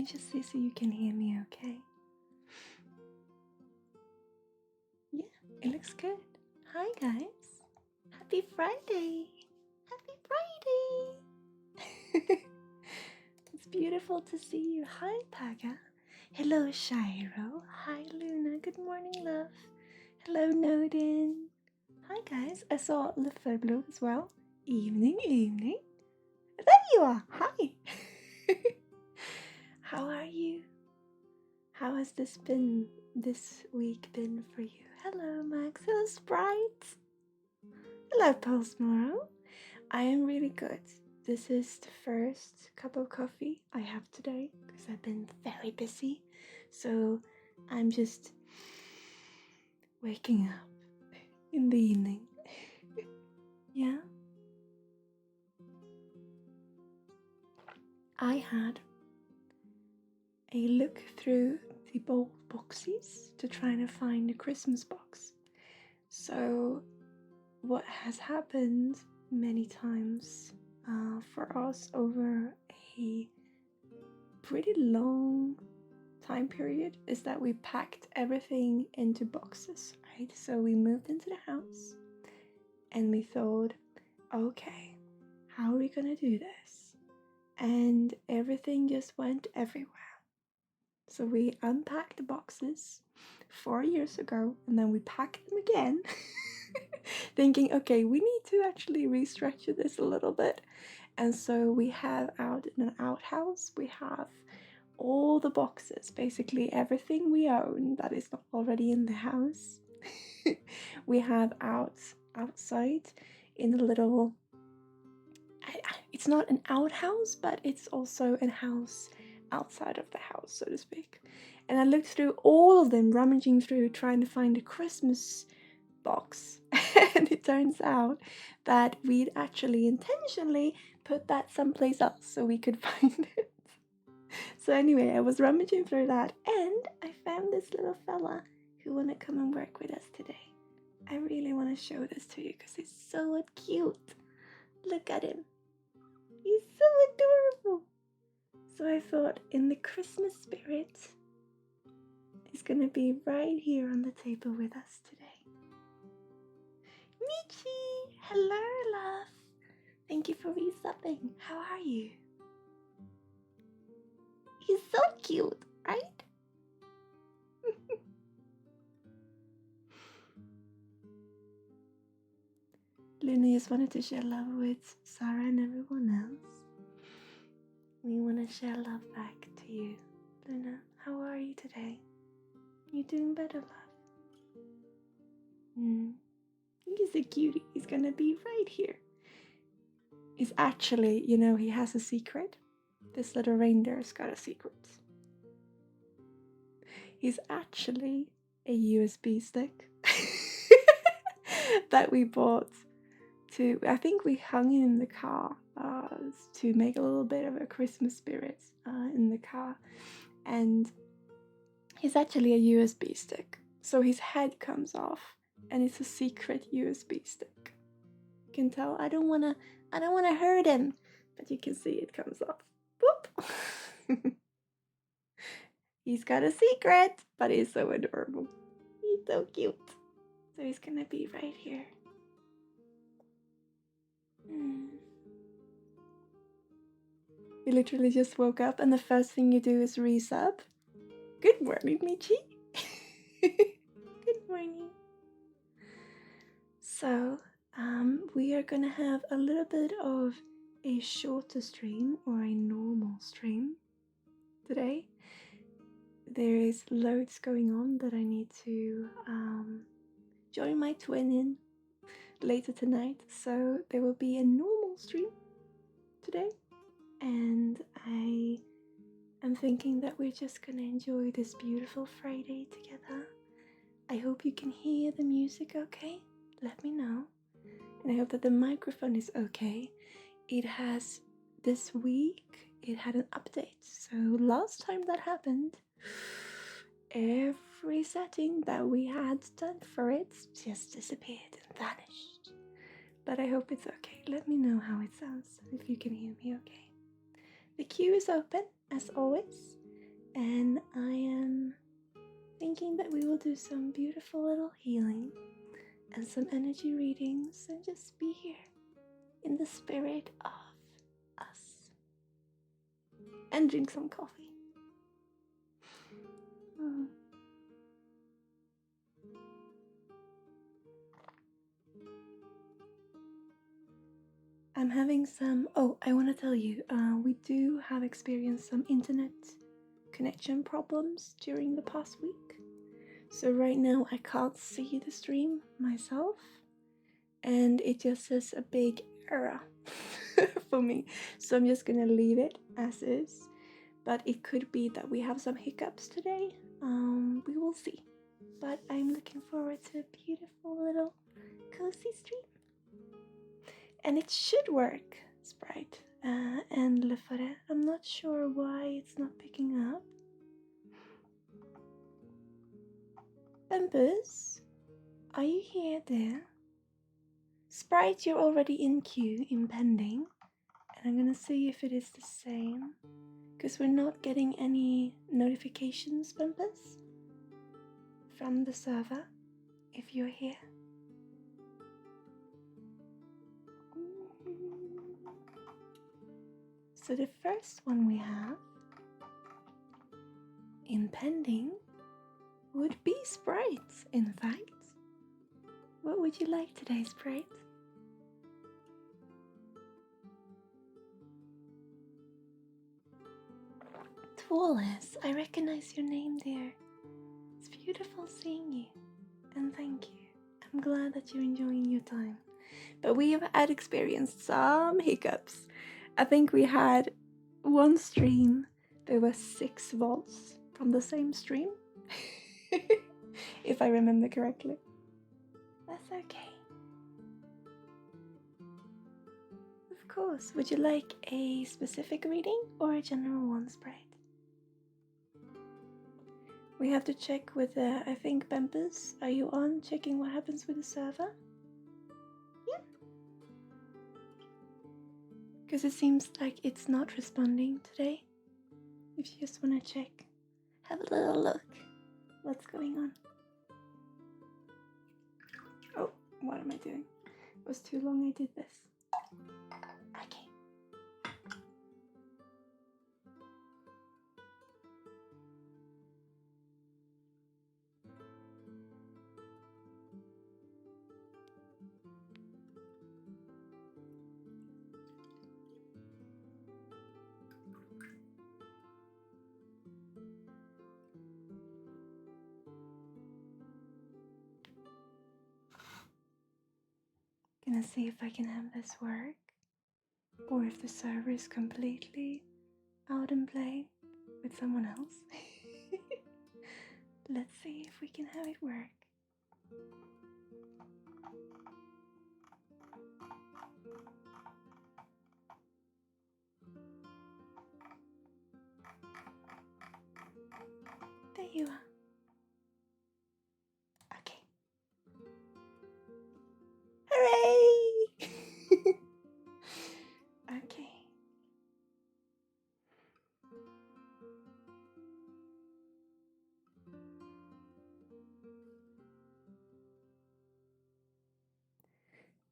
me just see so you can hear me okay. Yeah, it looks good. Hi guys. Happy Friday. Happy Friday. It's beautiful to see you. Hi Paga. Hello Shiro. Hi Luna. Good morning, love. Hello Nodin. Hi guys. I saw Blue as well. Evening, evening. There you are. Hi. How are you? How has this week been for you? Hello Max. Hello Sprite. Hello Pulse Morrow. I am really good. This is the first cup of coffee I have today because I've been very busy. So I'm just waking up in the evening. Yeah. I had a look through the bold boxes to try to find a Christmas box. So what has happened many times for us over a pretty long time period is that we packed everything into boxes, right? So we moved into the house and we thought, okay, how are we gonna do this? And everything just went everywhere. So we unpacked the boxes 4 years ago and then we packed them again thinking, okay, we need to actually restructure this a little bit. And so we have out in an outhouse, we have all the boxes, basically everything we own that is not already in the house. We have outside in a little, it's not an outhouse, but it's also a house outside of the house, so to speak. And I looked through all of them, rummaging through, trying to find a Christmas box. And it turns out that we'd actually intentionally put that someplace else so we could find it. So anyway, I was rummaging through that and I found this little fella who wanna come and work with us today. I really want to show this to you because he's so cute. Look at him. He's so adorable. So I thought in the Christmas spirit, he's gonna be right here on the table with us today. Michi! Hello, love. Thank you for resubbing. How are you? He's so cute, right? Luna just wanted to share love with Sarah and everyone else. We want to share love back to you. Luna, how are you today? You doing better, love? He's a cutie. He's gonna be right here. He's actually, he has a secret. This little reindeer's got a secret. He's actually a USB stick that we bought I think we hung it in the car to make a little bit of a Christmas spirit in the car. And he's actually a USB stick. So his head comes off and it's a secret USB stick. You can tell I don't wanna hurt him, but you can see it comes off. Boop. He's got a secret, but he's so adorable. He's so cute. So he's gonna be right here. You literally just woke up and the first thing you do is resub. Good morning, Michi. Good morning. So, we are gonna have a little bit of a shorter stream or a normal stream today. There is loads going on that I need to join my twin in later tonight, so there will be a normal stream today, and I am thinking that we're just gonna enjoy this beautiful Friday together. I hope you can hear the music okay. Let me know. And I hope that the microphone is okay. It has, this week, it had an update. So last time that happened, every setting that we had done for it just disappeared and vanished. But I hope it's okay. Let me know how it sounds, if you can hear me okay. The queue is open, as always. and I am thinking that we will do some beautiful little healing and some energy readings and just be here in the spirit of us and drink some coffee. I'm having some, I want to tell you, we do have experienced some internet connection problems during the past week. So right now I can't see the stream myself, and it just says a big error for me. So I'm just gonna leave it as is. But it could be that we have some hiccups today. We will see. But I'm looking forward to a beautiful little cozy stream. And it should work, Sprite and Lefare. I'm not sure why it's not picking up. Bambus, are you here there? Sprite, you're already in queue, in pending. And I'm gonna see if it is the same. Because we're not getting any notifications, Bambus, from the server, if you're here. So the first one we have in pending would be Sprite, in fact. What would you like today, Sprite? Twalis, I recognize your name, dear. It's beautiful seeing you, and thank you. I'm glad that you're enjoying your time. But we have experienced some hiccups. I think we had one stream, there were 6 volts from the same stream. If I remember correctly. That's okay. Of course. Would you like a specific reading or a general one, Sprite? We have to check with, I think, Bempus. Are you on checking what happens with the server? Yeah. Because it seems like it's not responding today. If you just want to check, have a little look. What's going on? Oh, what am I doing? It was too long I did this. Okay. Gonna see if I can have this work, or if the server is completely out in play with someone else. Let's see if we can have it work. There you are. Okay. Hooray! Okay.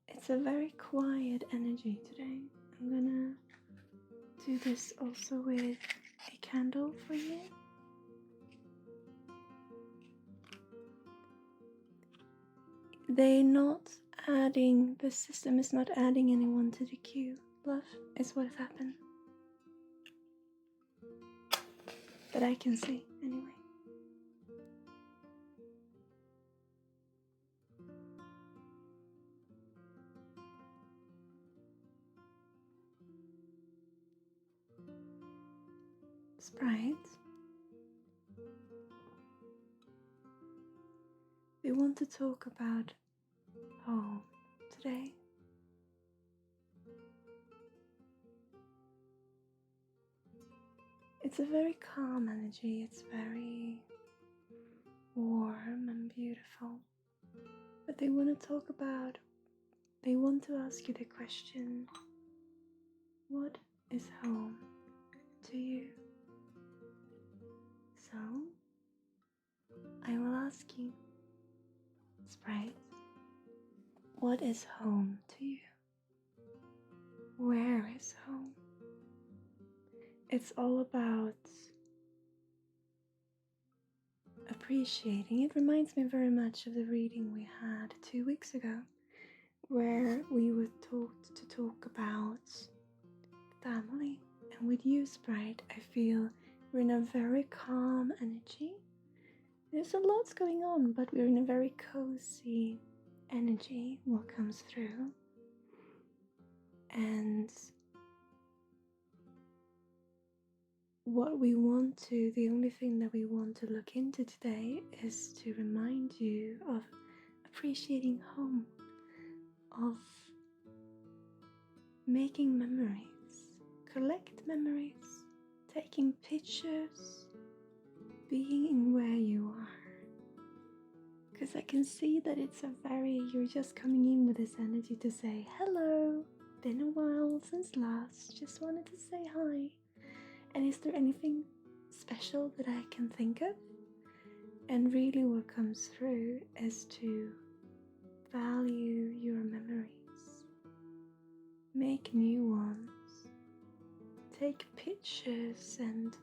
It's a very quiet energy today. I'm gonna do this also with a candle for you. The system is not adding anyone to the queue, love, is what has happened. That I can see, anyway. Sprite, we want to talk about home today. It's a very calm energy, it's very warm and beautiful. But they want to ask you the question, what is home to you? So, I will ask you, Sprite, what is home to you? Where is home? It's all about appreciating. It reminds me very much of the reading we had 2 weeks ago, where we were taught to talk about family. And with you, Sprite, I feel we're in a very calm energy. There's a lot going on, but we're in a very cozy energy, what comes through. And the only thing that we want to look into today is to remind you of appreciating home, of making memories, collect memories, taking pictures, being in where you are. Because I can see that you're just coming in with this energy to say, hello, been a while since last, just wanted to say hi. And is there anything special that I can think of? And really what comes through is to value your memories. Make new ones. Take pictures and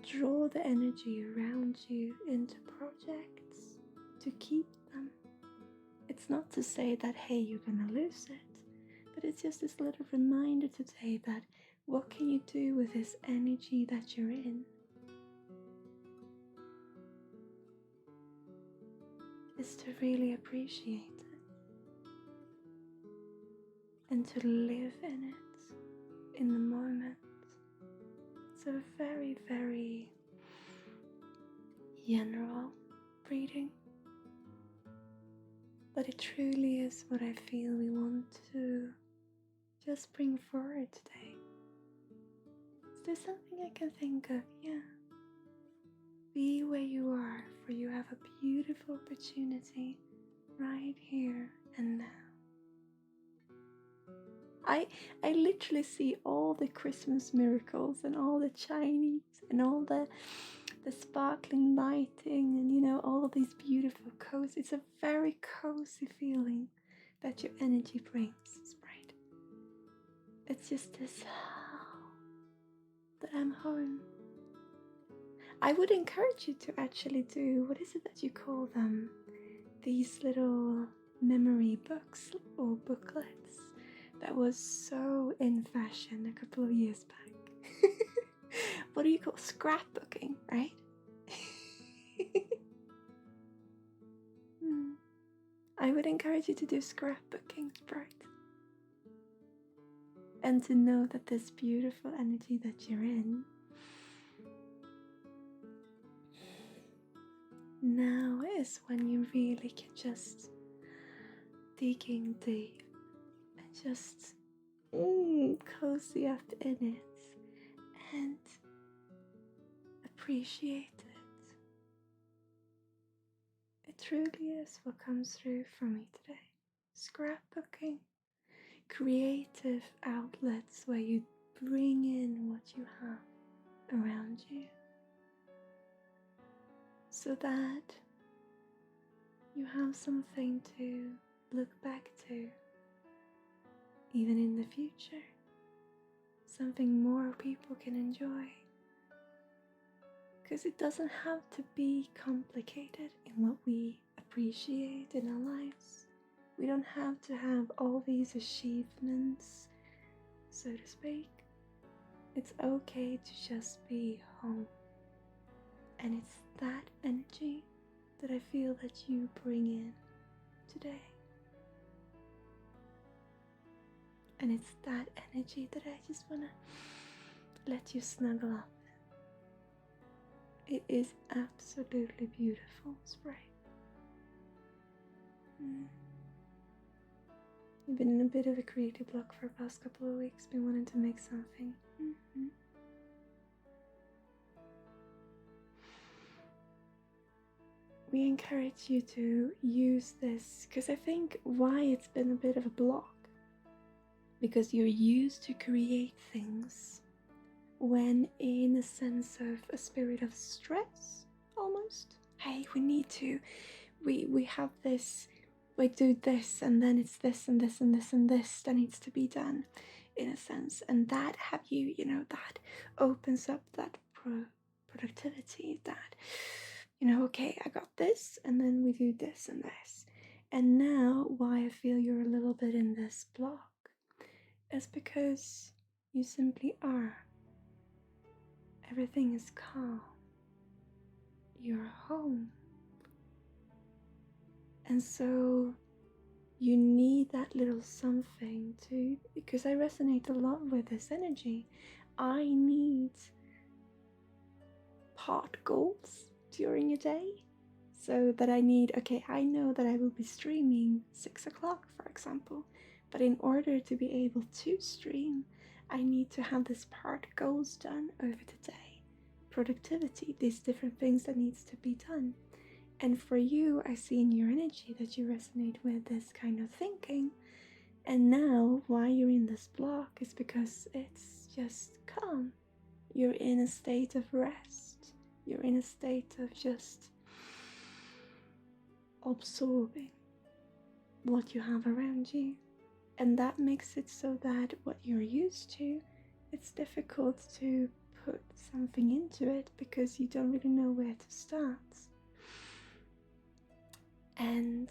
draw the energy around you into projects to keep them. It's not to say that, hey, you're gonna lose it, but it's just this little reminder today that what can you do with this energy that you're in? Is to really appreciate it and to live in it, in the moment. It's a very, very general reading, but it truly is what I feel we want to just bring forward today. Is there something I can think of? Yeah. Be where you are, for you have a beautiful opportunity right here and now. I literally see all the Christmas miracles and all the Chinese and all the sparkling lighting and all of these beautiful cozy. It's a very cozy feeling that your energy brings, Sprite. It's just this that I'm home. I would encourage you to actually do, what is it that you call them? These little memory books or booklets that was so in fashion a couple of years back. What do you call scrapbooking, right? I would encourage you to do scrapbooking, Sprite. And to know that this beautiful energy that you're in now is when you really can just dig in deep and just cozy up in it and appreciate it. It truly is what comes through for me today. Scrapbooking, creative outlets where you bring in what you have around you so that you have something to look back to even in the future, something more people can enjoy. Because it doesn't have to be complicated in what we appreciate in our lives. We don't have to have all these achievements, so to speak. It's okay to just be home. And it's that energy that I feel that you bring in today. And it's that energy that I just want to let you snuggle up. It is absolutely beautiful, Sprite. You've been in a bit of a creative block for the past couple of weeks, been wanting to make something. We encourage you to use this, because I think why it's been a bit of a block, because you're used to create things when in a sense of a spirit of stress almost. Hey, we have this, we do this, and then it's this and this and this and this that needs to be done, in a sense. And that that opens up that productivity, that, okay, I got this, and then we do this and this. And now, why I feel you're a little bit in this block is because you simply are. Everything is calm. You're home. And so you need that little something to, because I resonate a lot with this energy. I need pot goals during a day, so that I need, okay, I know that I will be streaming 6 o'clock, for example, but in order to be able to stream, I need to have this part goals done over the day. Productivity, these different things that needs to be done. And for you, I see in your energy that you resonate with this kind of thinking. And now, why you're in this block is because it's just calm. You're in a state of rest. You're in a state of just absorbing what you have around you. And that makes it so that what you're used to, it's difficult to put something into it because you don't really know where to start. And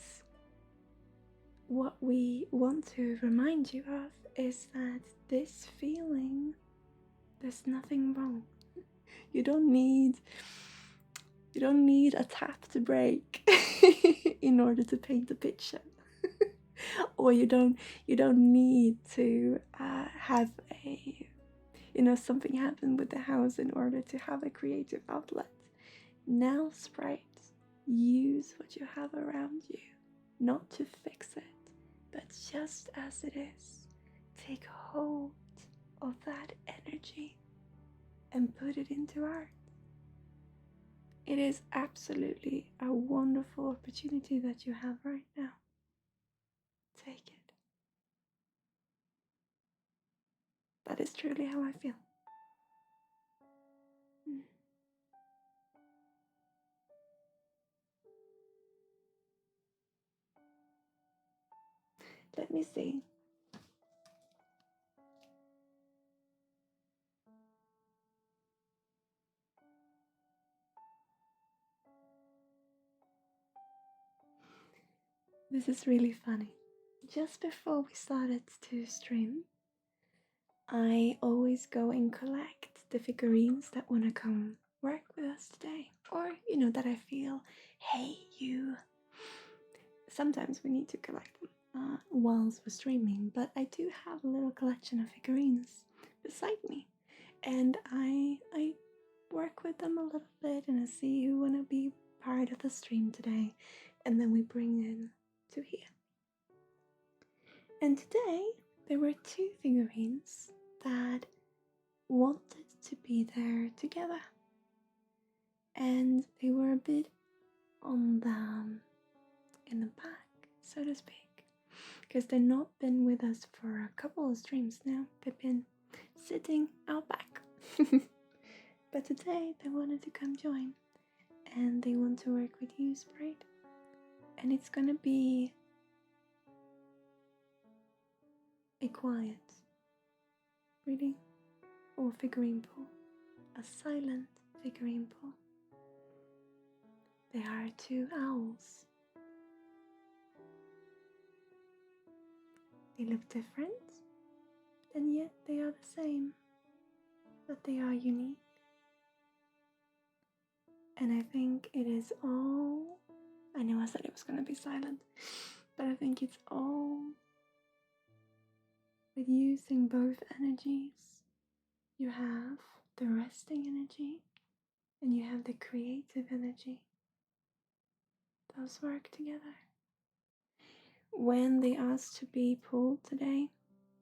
what we want to remind you of is that this feeling, there's nothing wrong. You don't need a tap to break in order to paint a picture. Or you don't need to have a, something happen with the house in order to have a creative outlet. Now, Sprite, use what you have around you, not to fix it, but just as it is. Take hold of that energy and put it into art. It is absolutely a wonderful opportunity that you have right now. Take it. That is truly how I feel. Let me see. This is really funny. Just before we started to stream, I always go and collect the figurines that want to come work with us today. Or, that I feel, hey, you. Sometimes we need to collect them whilst we're streaming, but I do have a little collection of figurines beside me. And I work with them a little bit, and I see who want to be part of the stream today. And then we bring in to here. And today, there were 2 figurines that wanted to be there together. And they were a bit on in the back, so to speak, because they've not been with us for a couple of streams now. They've been sitting out back. But today, they wanted to come join, and they want to work with you, Sprite. And it's gonna be a quiet reading or figurine pull, a silent figurine pull. They are 2 owls. They look different, and yet they are the same, but they are unique. And I think it is all, I know I said it was going to be silent, but I think it's all with using both energies. You have the resting energy and you have the creative energy. Those work together. When they asked to be pulled today,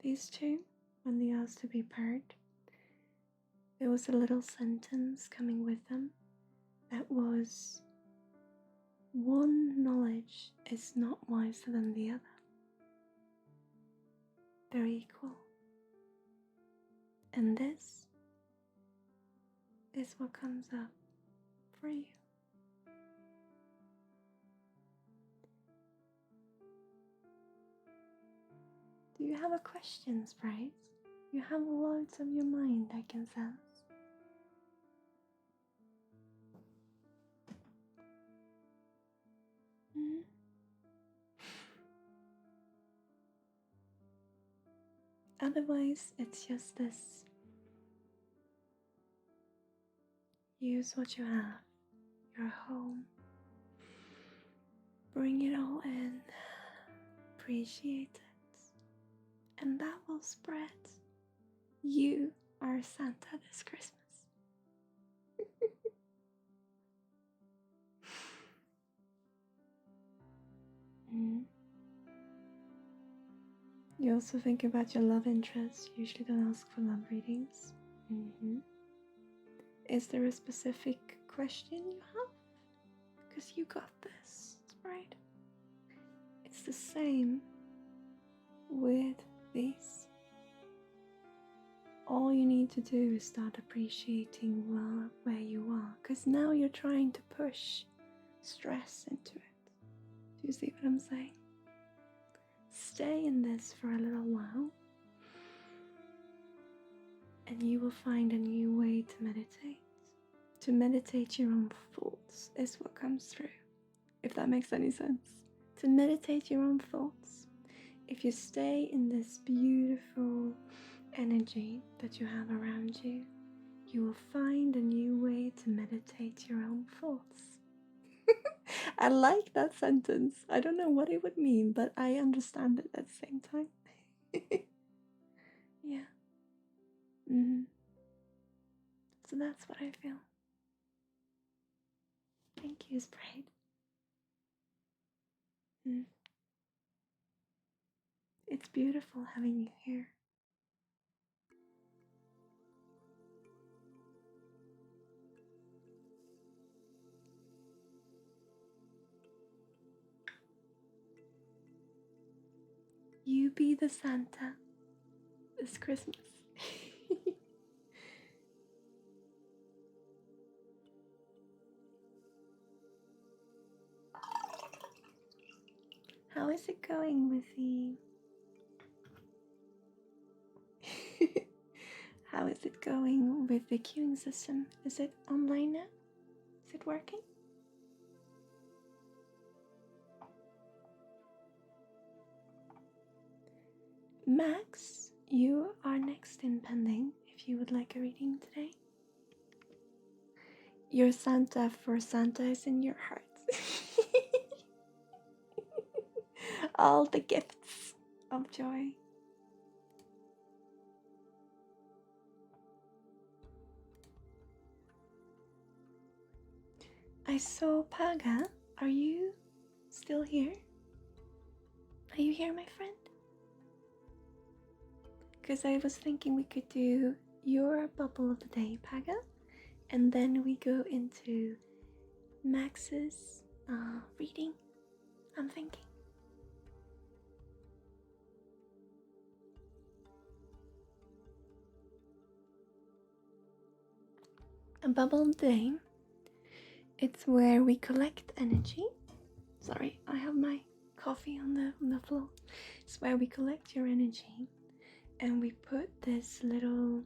these 2, when they asked to be paired, there was a little sentence coming with them that was, one knowledge is not wiser than the other. They're equal. And this is what comes up for you. Do you have a question, Sprite? You have loads on your mind, I can sense. Mm. Otherwise, it's just this. Use what you have. Your home. Bring it all in. Appreciate it. And that will spread. You are Santa this Christmas. Mm. You also think about your love interests. Usually don't ask for love readings. Is there a specific question you have? Because you got this, right? It's the same with these. All you need to do is start appreciating where you are, because now you're trying to push stress into it. Do you see what I'm saying? Stay in this for a little while, and you will find a new way to meditate. To meditate your own thoughts is what comes through, if that makes any sense. To meditate your own thoughts. If you stay in this beautiful energy that you have around you, you will find a new way to meditate your own thoughts. I like that sentence. I don't know what it would mean, but I understand it at the same time. Yeah. So that's what I feel. Thank you, Sprite. It's beautiful having you here. You be the Santa this Christmas. How is it going with the... How is it going with the queuing system? Is it online now? Is it working? Max, you are next in pending if you would like a reading today. Your Santa for Santa is in your heart. All the gifts of joy. I saw Paga. Are you still here? Are you here, my friend? Because I was thinking we could do your bubble of the day, Paga, and then we go into Max's reading, I'm thinking. A bubble of the day, it's where we collect energy. Sorry, I have my coffee on the floor. It's where we collect your energy and we put this little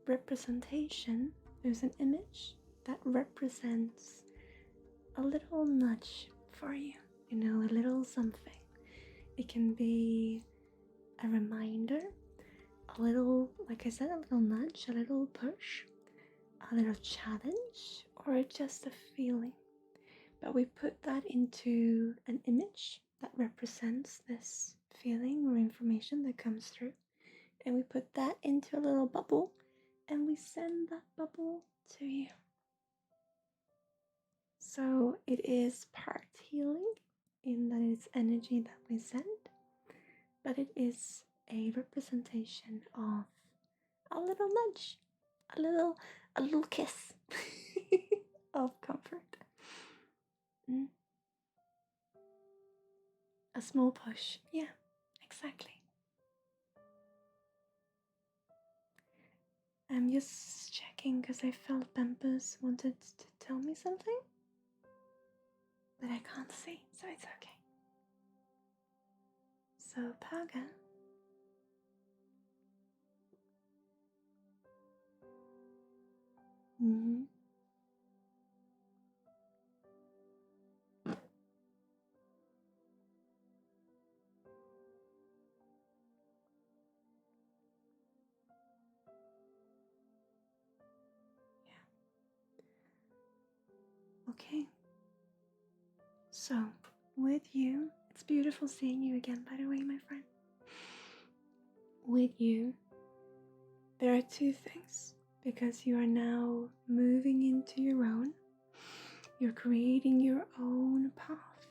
representation. There's an image that represents a little nudge for you, you know, a little something. It can be a reminder, a little, like I said, a little nudge, a little push, a little challenge, or just a feeling. But we put that into an image that represents this feeling or information that comes through, and we put that into a little bubble and we send that bubble to you. So it is part healing in that it's energy that we send, but it is a representation of a little nudge, a little kiss of comfort. A small push. Yeah, exactly. I'm just checking because I felt Bumpus wanted to tell me something, but I can't see, so it's okay. So, Paga. Mm-hmm. Okay. So, with you, it's beautiful seeing you again, by the way, my friend. With you, there are two things, because you are now moving into your own. You're creating your own path,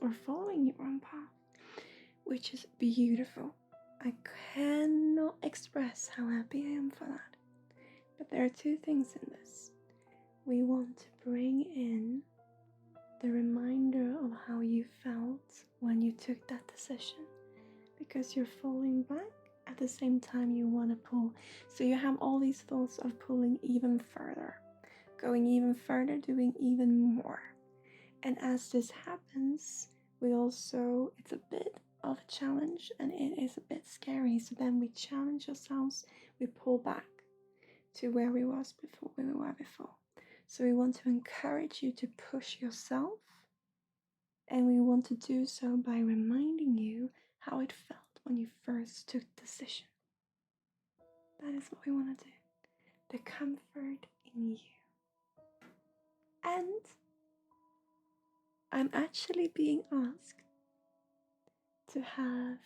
or following your own path, which is beautiful. I cannot express how happy I am for that. But there are two things in this. We want to bring in the reminder of how you felt when you took that decision, because you're falling back at the same time you want to pull. So you have all these thoughts of pulling even further, going even further, doing even more. And as this happens, it's a bit of a challenge and it is a bit scary. So then we challenge ourselves, we pull back to where we were before. So we want to encourage you to push yourself, and we want to do so by reminding you how it felt when you first took the decision. That is what we want to do. The comfort in you. And I'm actually being asked to have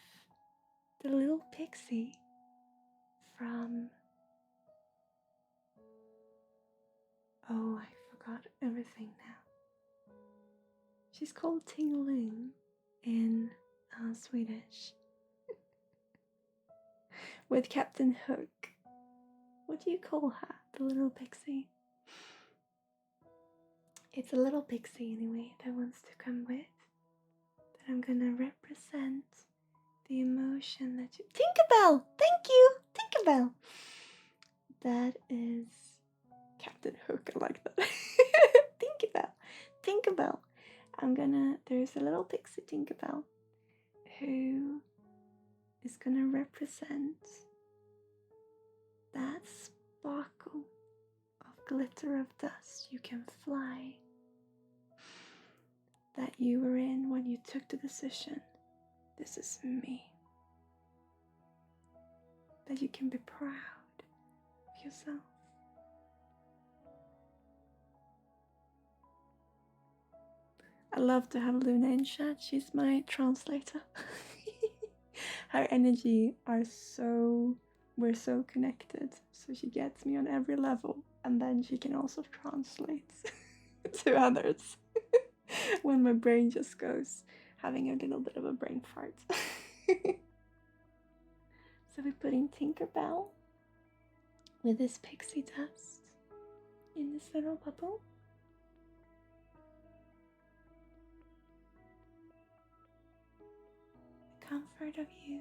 the little pixie from... Oh, I forgot everything now. She's called Tingaloon in Swedish. With Captain Hook. What do you call her, the little pixie? It's a little pixie anyway that wants to come with. That I'm gonna represent the emotion that you... Tinkerbell! Thank you! Tinkerbell! That is Captain Hook, I like that. Tinkerbell! Tinkerbell! There's a little pixie Tinkerbell who is gonna represent that sparkle of glitter of dust you can fly, that you were in when you took the decision. This is me. That you can be proud of yourself. I love to have Luna in chat. She's my translator. Her energy we're so connected. So she gets me on every level, and then she can also translate to others when my brain just goes having a little bit of a brain fart. So we put in Tinkerbell with this pixie dust in this little bubble. The comfort of you.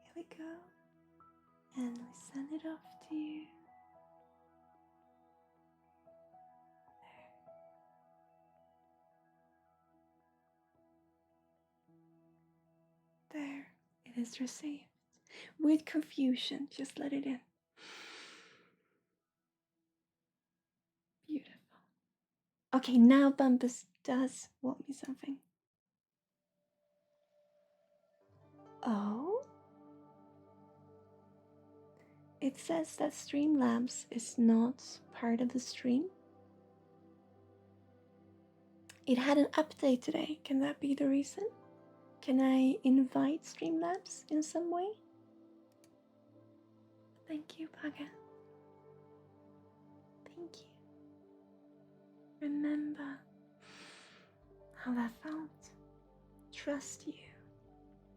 Here we go. And we send it off to you. There, it is received. With confusion, just let it in. Beautiful. Okay, now Bumpus does want me something. Oh? It says that Streamlabs is not part of the stream. It had an update today. Can that be the reason? Can I invite Streamlabs in some way? Thank you, Paga. Thank you. Remember how that felt. Trust you.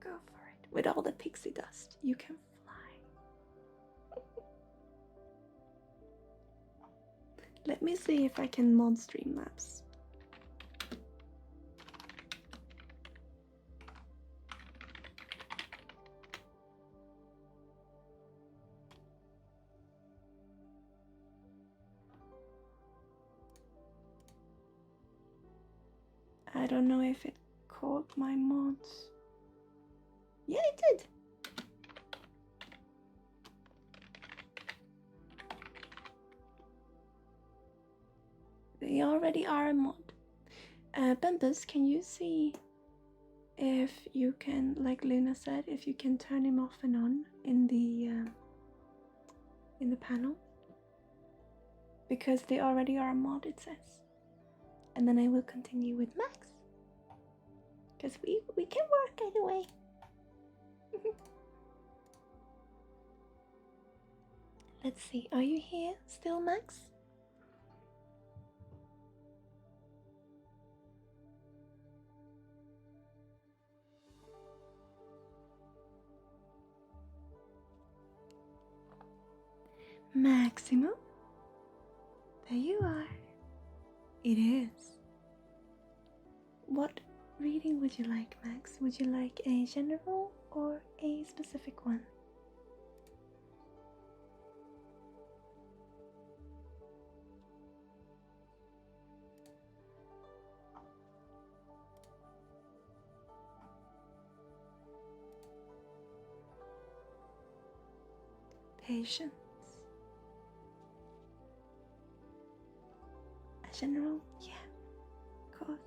Go for it. With all the pixie dust, you can fly. Let me see if I can mod Streamlabs. I don't know if it called my mods. Yeah, it did. They already are a mod. Bembus, can you see if you can, like Luna said, if you can turn him off and on in the panel? Because they already are a mod, it says. And then I will continue with Max. Because we can work either way. Let's see, are you here still, Max? Maximo? There you are. It is. What reading would you like, Max? Would you like a general or a specific one? Patience. A general? Yeah, of course.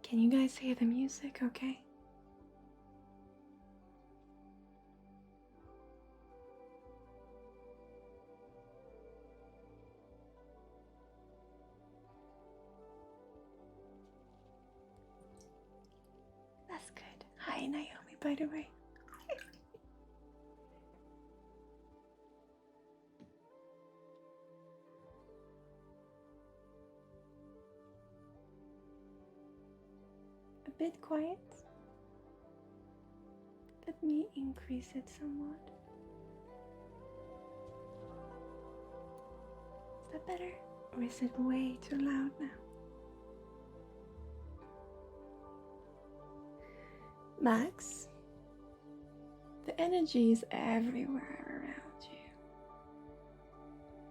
Can you guys hear the music okay? That's good. Hi, Naomi, by the way. A bit quiet. Let me increase it somewhat. Is that better? Or is it way too loud now? Max, the energy is everywhere around you.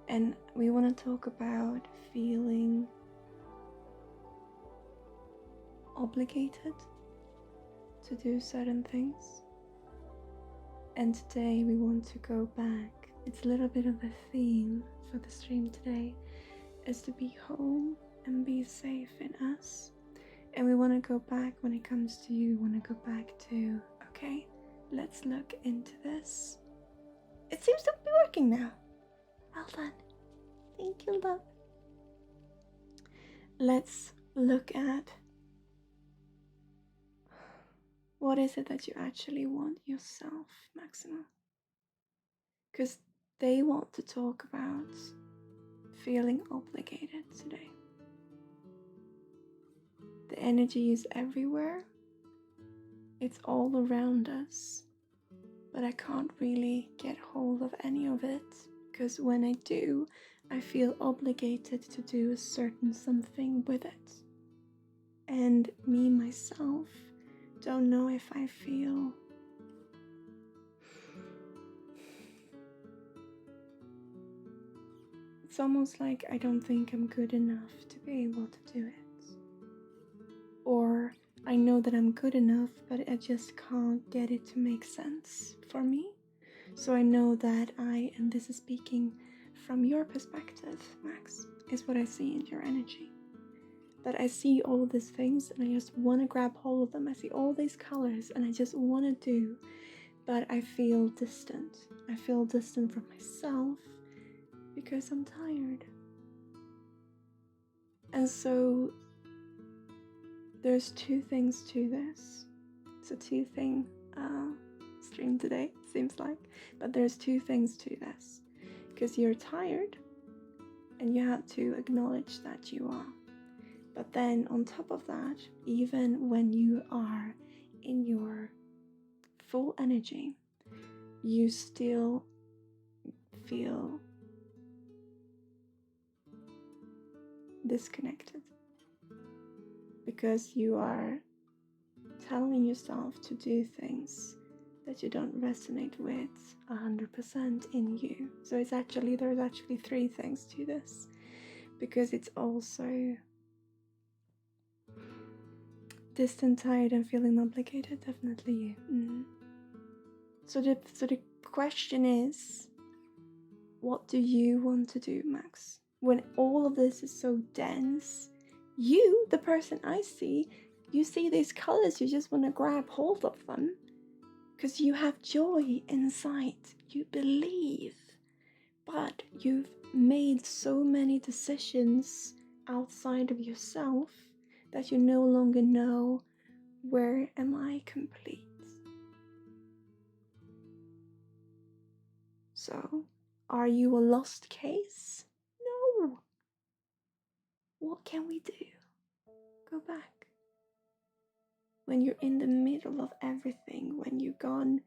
And we want to talk about feeling obligated to do certain things. And today we want to go back. It's a little bit of a theme for the stream today, is to be home and be safe in us. And we want to go back when it comes to you, want to go back to, okay, let's look into this. It seems to be working now. Well done. Thank you, love. Let's look at what is it that you actually want yourself, Maximo? Because they want to talk about feeling obligated today. The energy is everywhere. It's all around us. But I can't really get hold of any of it. Because when I do, I feel obligated to do a certain something with it. And me, myself, don't know if I feel it's almost like I don't think I'm good enough to be able to do it. Or I know that I'm good enough, but I just can't get it to make sense for me. So I know that and this is speaking from your perspective, Max, is what I see in your energy. That I see all of these things and I just want to grab hold of them. I see all these colors and I just want to do, but I feel distant. I feel distant from myself because I'm tired. And so there's two things to this. It's a two-thing stream today, seems like. But there's two things to this. Because you're tired and you have to acknowledge that you are. But then on top of that, even when you are in your full energy, you still feel disconnected. Because you are telling yourself to do things that you don't resonate with 100% in you. So there's actually three things to this. because it's also distant, tired, and feeling obligated. Definitely you. So the question is, what do you want to do, Max? When all of this is so dense, you, the person I see, you see these colors, you just want to grab hold of them because you have joy inside. You believe, but you've made so many decisions outside of yourself that you no longer know, where am I complete? So, are you a lost case? No. What can we do? Go back. When you're in the middle of everything, when you've gone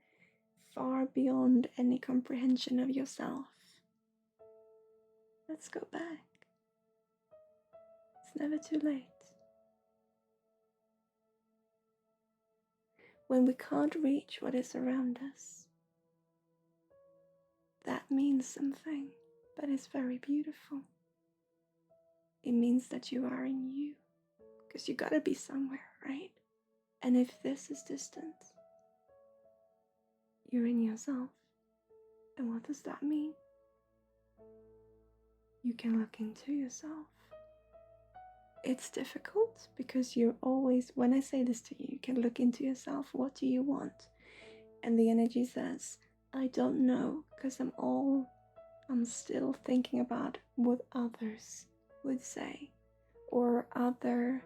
far beyond any comprehension of yourself, let's go back. It's never too late. When we can't reach what is around us, that means something that is very beautiful. It means that you are in you, because you gotta be somewhere, right? And if this is distant, you're in yourself. And what does that mean? You can look into yourself. It's difficult because you're always, when I say this to you, you can look into yourself. What do you want? And the energy says, I don't know, because I'm still thinking about what others would say, or other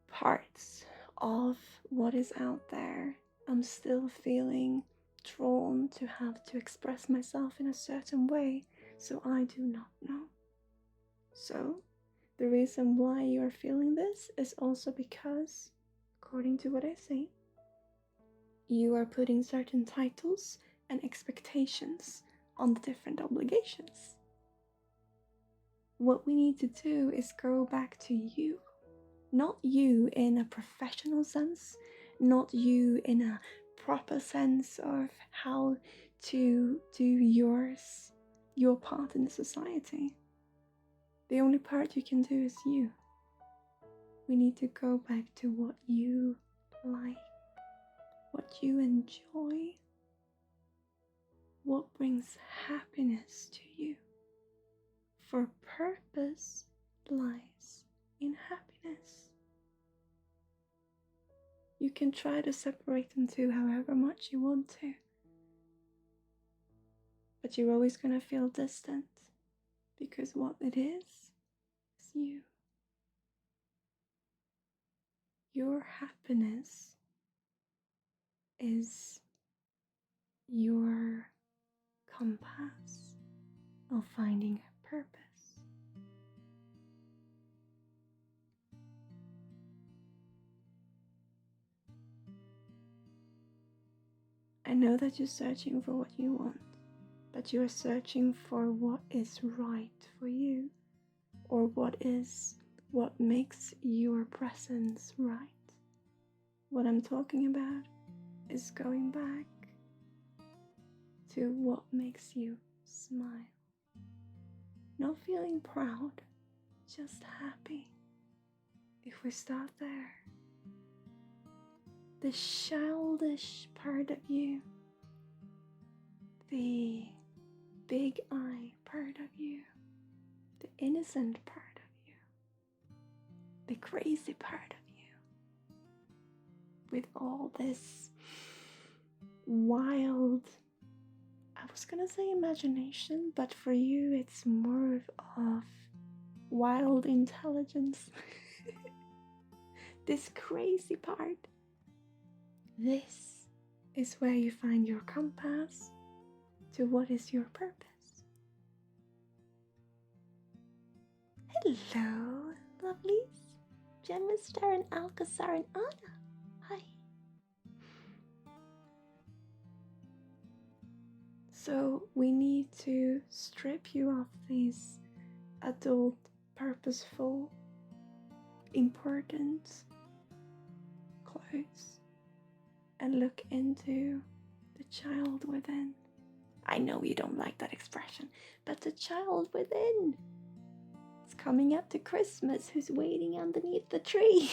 parts of what is out there. I'm still feeling drawn to have to express myself in a certain way, so I do not know. So the reason why you are feeling this is also because, according to what I say, you are putting certain titles and expectations on the different obligations. What we need to do is go back to you. Not you in a professional sense, not you in a proper sense of how to do your part in the society. The only part you can do is you. We need to go back to what you like, what you enjoy, what brings happiness to you. For purpose lies in happiness. You can try to separate them two however much you want to, but you're always going to feel distant, because what it is you. Your happiness is your compass of finding a purpose. I know that you're searching for what you want, but you are searching for what is right for you, or what makes your presence right. What I'm talking about is going back to what makes you smile. Not feeling proud, just happy. If we start there, the childish part of you, the big eye part of you, the innocent part of you, the crazy part of you, with all this wild, I was gonna say imagination, but for you it's more of wild intelligence. This crazy part. This is where you find your compass to what is your purpose. Hello, lovelies. Gemma, Star, and Alcazar, and Anna. Hi. So we need to strip you of these adult, purposeful, important clothes and look into the child within. I know you don't like that expression, but the child within. It's coming up to Christmas. Who's waiting underneath the tree?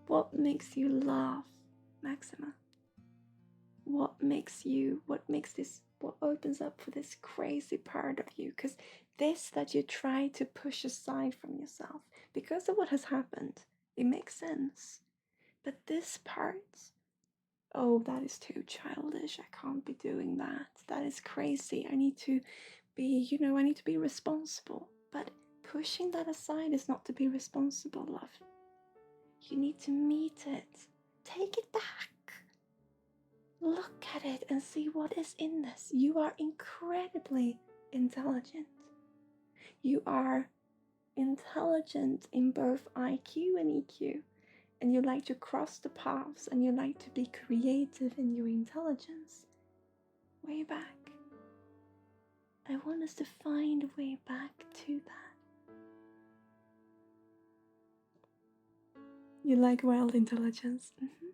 What makes you laugh, Maxima? What opens up for this crazy part of you? Because this that you try to push aside from yourself because of what has happened, it makes sense. But this part, oh, that is too childish. I can't be doing that. That is crazy. I need to be responsible. But pushing that aside is not to be responsible, love. You need to meet it. Take it back. Look at it and see what is in this. You are incredibly intelligent. You are intelligent in both IQ and EQ. And you like to cross the paths and you like to be creative in your intelligence. Way back. I want us to find a way back to that. You like wild intelligence? Mm-hmm.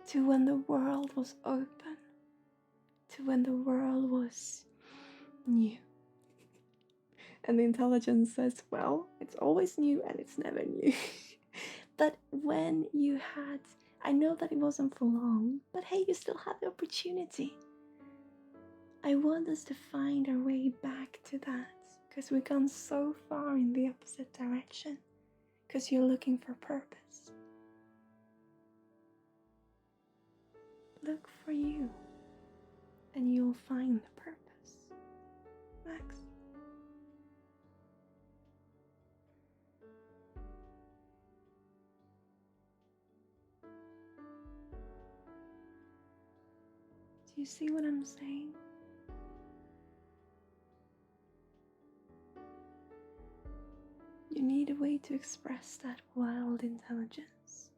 To when the world was open, to when the world was new. And the intelligence says, well, it's always new and it's never new. But when you had, I know that it wasn't for long, but hey, you still had the opportunity. I want us to find our way back to that, because we've gone so far in the opposite direction, because you're looking for purpose. Look for you, and you'll find the purpose. Max. Do you see what I'm saying? You need a way to express that wild intelligence.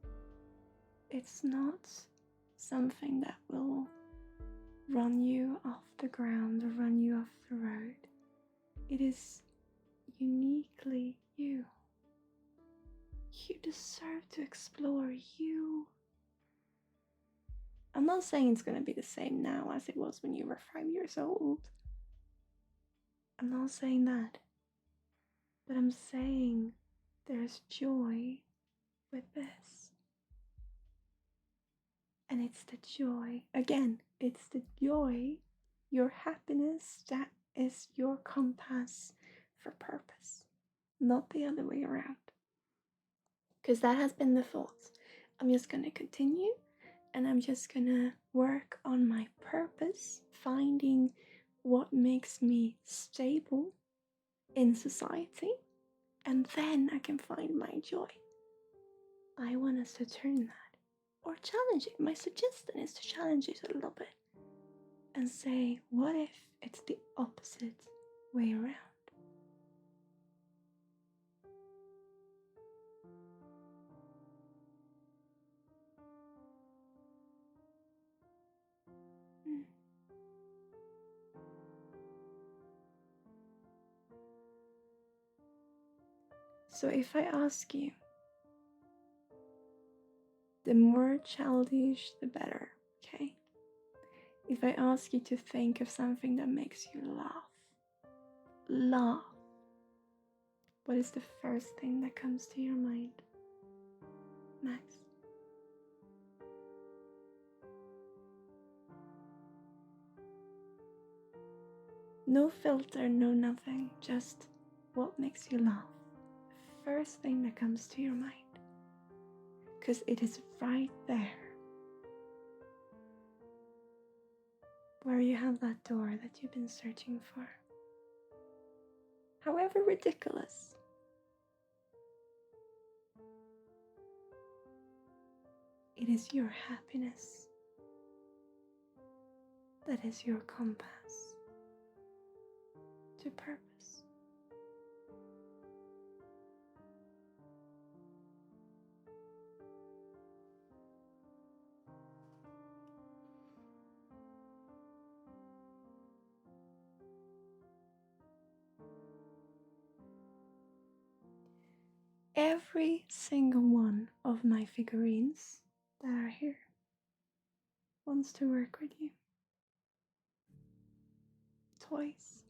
It's not something that will run you off the ground or run you off the road. It is uniquely you. You deserve to explore you. I'm not saying it's going to be the same now as it was when you were 5 years old. I'm not saying that. But I'm saying there's joy with this. And it's the joy, again, it's the joy, your happiness, that is your compass for purpose, not the other way around. Because that has been the thought. I'm just going to continue and I'm just going to work on my purpose, finding what makes me stable in society, and then I can find my joy. I want us to turn that. Or challenge it. My suggestion is to challenge it a little bit and say, what if it's the opposite way around? So if I ask you, the more childish, the better, okay? If I ask you to think of something that makes you laugh, what is the first thing that comes to your mind, Max? No filter, no nothing, just what makes you laugh. First thing that comes to your mind. Because it is right there. Where you have that door that you've been searching for. However ridiculous. It is your happiness. That is your compass to purpose. Every single one of my figurines that are here wants to work with you. Toys.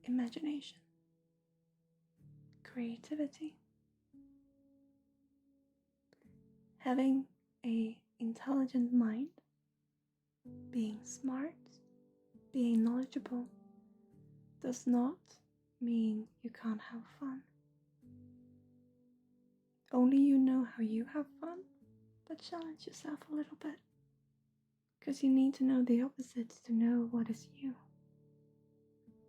imagination, creativity, having an intelligent mind, being smart, being knowledgeable, does not mean you can't have fun. Only you know how you have fun, but challenge yourself a little bit. Because you need to know the opposites to know what is you.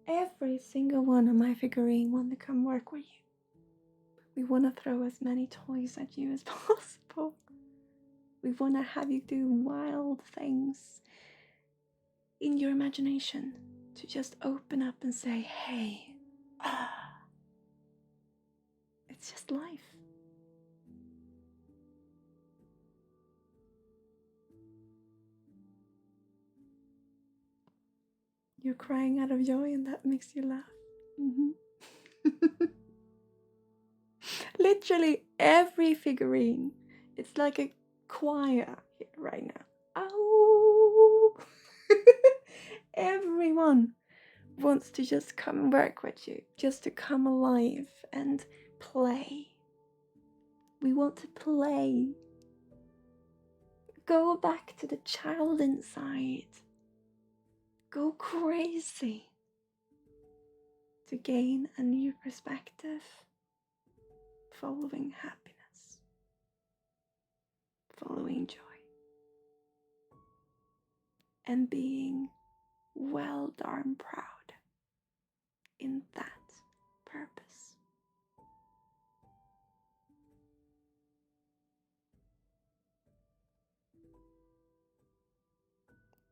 Every single one of my figurine want to come work with you. We want to throw as many toys at you as possible. We want to have you do wild things in your imagination to just open up and say, hey, it's just life. You're crying out of joy and that makes you laugh. Mm-hmm. Literally every figurine, it's like a choir here right now. Oh, everyone wants to just come and work with you, just to come alive and play. We want to play. Go back to the child inside. Go crazy to gain a new perspective, following happiness, following joy, and being well darn proud in that purpose.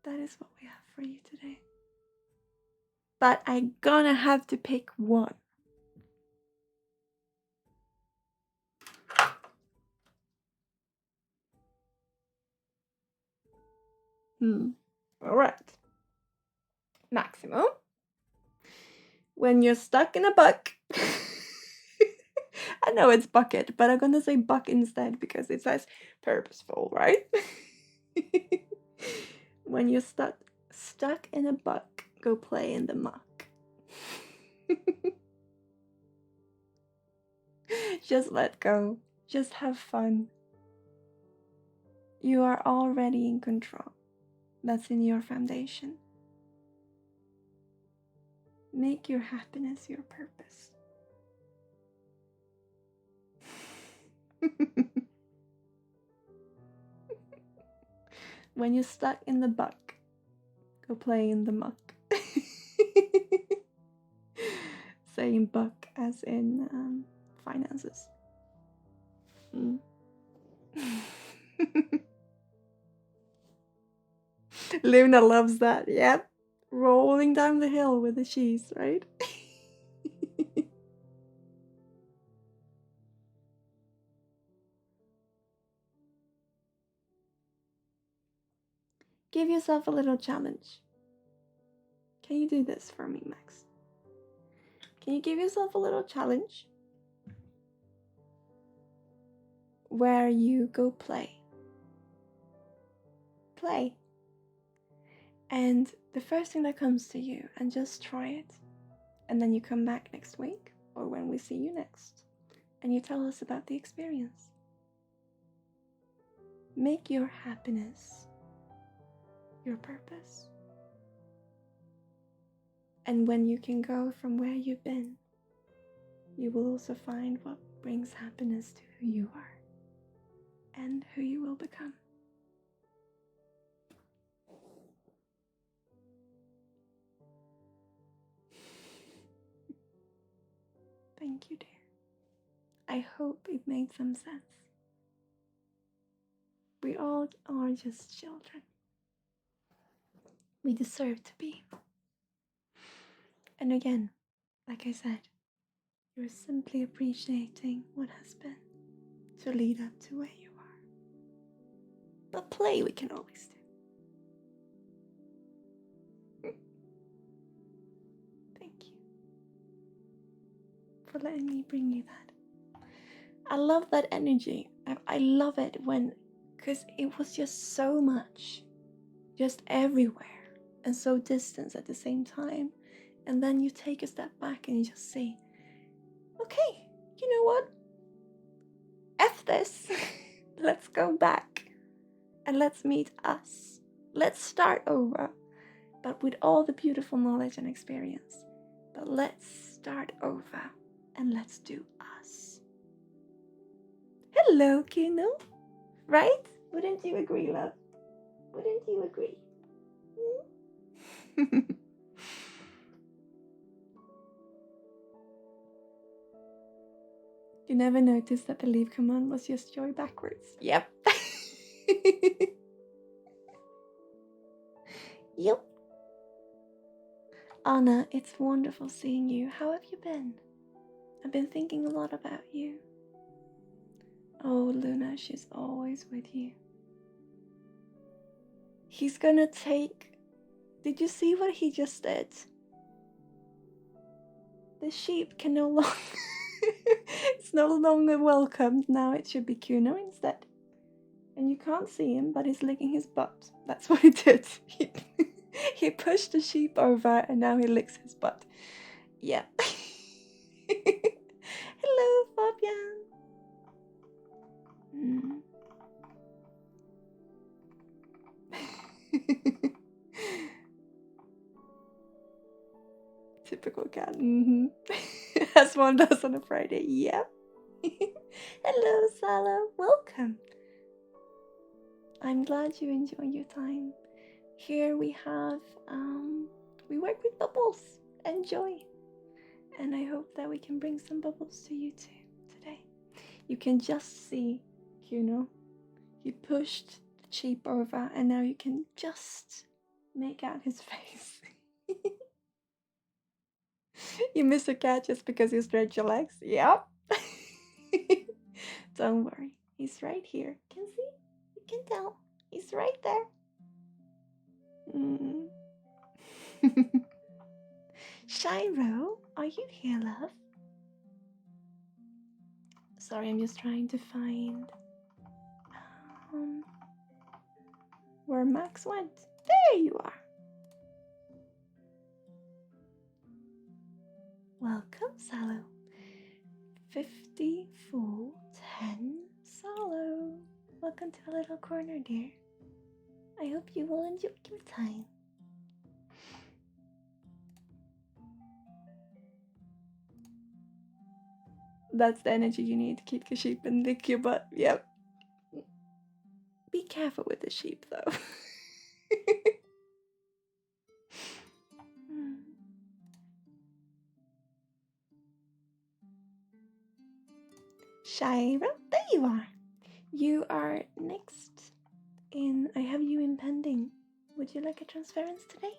That is what we have for you today. But I'm gonna have to pick one. All right. Maximum. When you're stuck in a buck. I know it's bucket, but I'm gonna say buck instead because it says purposeful, right? When you're stuck in a buck, go play in the muck. Just let go. Just have fun. You are already in control. That's in your foundation. Make your happiness your purpose. When you're stuck in the buck, go play in the muck. Saying buck as in finances. Luna loves that. Yep. Rolling down the hill with the cheese, right? Give yourself a little challenge. Can you do this for me, Max? Can you give yourself a little challenge where you go play? Play. And the first thing that comes to you, and just try it. And then you come back next week or when we see you next and you tell us about the experience. Make your happiness your purpose. And when you can go from where you've been, you will also find what brings happiness to who you are and who you will become. Thank you, dear. I hope it made some sense. We all are just children. We deserve to be. And again, like I said, you're simply appreciating what has been to lead up to where you are. But play we can always do. Thank you for letting me bring you that. I love that energy. I love it because it was just so much, just everywhere, and so distant at the same time. And then you take a step back and you just say, okay, you know what? F this. Let's go back and let's meet us. Let's start over, but with all the beautiful knowledge and experience. But let's start over and let's do us. Hello, Kuno. Right? Wouldn't you agree, love? Wouldn't you agree? You never noticed that the leave command was just joy backwards. Yep. Yep. Anna, it's wonderful seeing you. How have you been? I've been thinking a lot about you. Oh, Luna, she's always with you. He's gonna take... Did you see what he just did? The sheep can no longer... It's no longer welcomed. Now it should be Kuno instead. And you can't see him, but he's licking his butt. That's what he did. He pushed the sheep over and now he licks his butt. Yeah. Hello, Fabian. Typical cat. As one does on a Friday. Yep. Hello, Sala. Welcome. I'm glad you enjoy your time. Here we have, we work with bubbles and joy. And I hope that we can bring some bubbles to you too today. You can just see, you know, he pushed the sheep over and now you can just make out his face. You miss a cat just because you stretch your legs? Yep. Don't worry, he's right here. Can see? You can tell. He's right there. Shiro, are you here, love? Sorry, I'm just trying to find where Max went. There you are. Welcome, Salo. 5410 Salo. Welcome to a little corner, dear. I hope you will enjoy your time. That's the energy you need to keep the sheep and lick your butt. Yep. Be careful with the sheep, though. Shira, there you are. You are next in. I have you in pending. Would you like a transference today?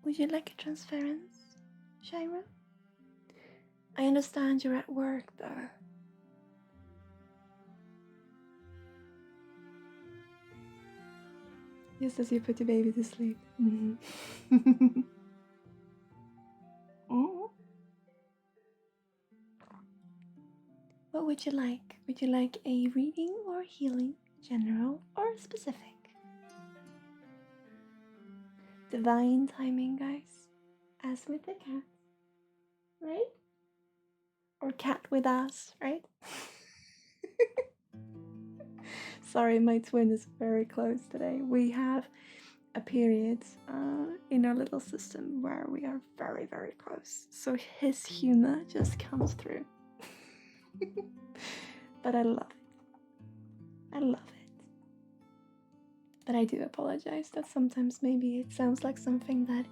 Would you like a transference, Shira? I understand you're at work, though. Just as you put your baby to sleep. What would you like? Would you like a reading or healing, general or specific? Divine timing, guys. As with the cat, right? Or cat with us, right? Sorry, my twin is very close today. We have a period in our little system where we are very, very close. So his humor just comes through. But I love it. I love it. But I do apologize that sometimes maybe it sounds like something that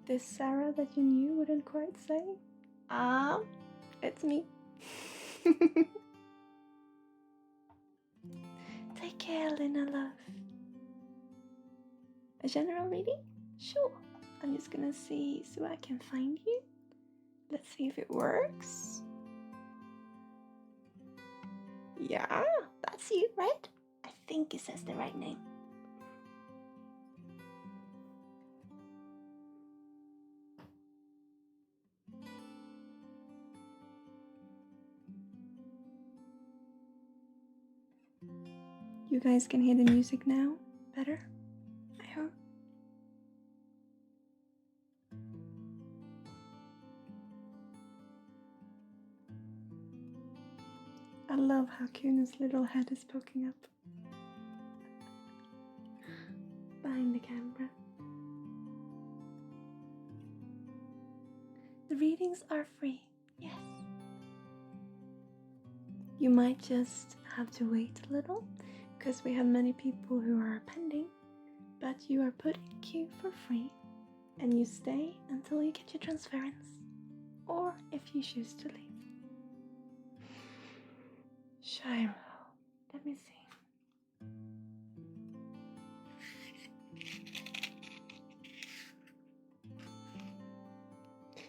this Sarah that you knew wouldn't quite say. It's me. Take care, Lina, love. A general reading? Sure. I'm just gonna see so I can find you. Let's see if it works. Yeah, that's you, right? I think it says the right name. You guys can hear the music now better, I hope. I love how Kuna's little head is poking up behind the camera. The readings are free, yes. You might just have to wait a little, because we have many people who are pending, but you are put in queue for free, and you stay until you get your transference, or if you choose to leave. Shiro, let me see.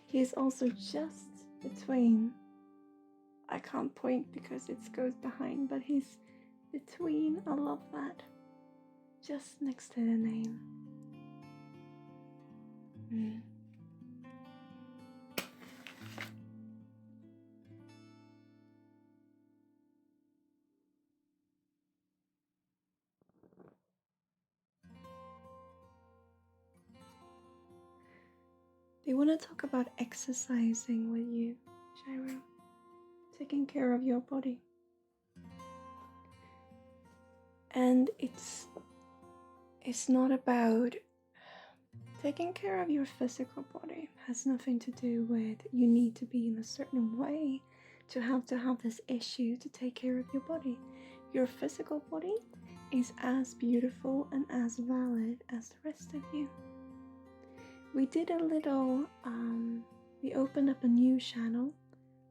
He's also just between, I can't point because it goes behind, but he's between, I love that, just next to the name. They want to talk about exercising with you, Shiro. Taking care of your body. And it's not about taking care of your physical body. It has nothing to do with you need to be in a certain way to have this issue to take care of your body. Your physical body is as beautiful and as valid as the rest of you. We did a little, we opened up a new channel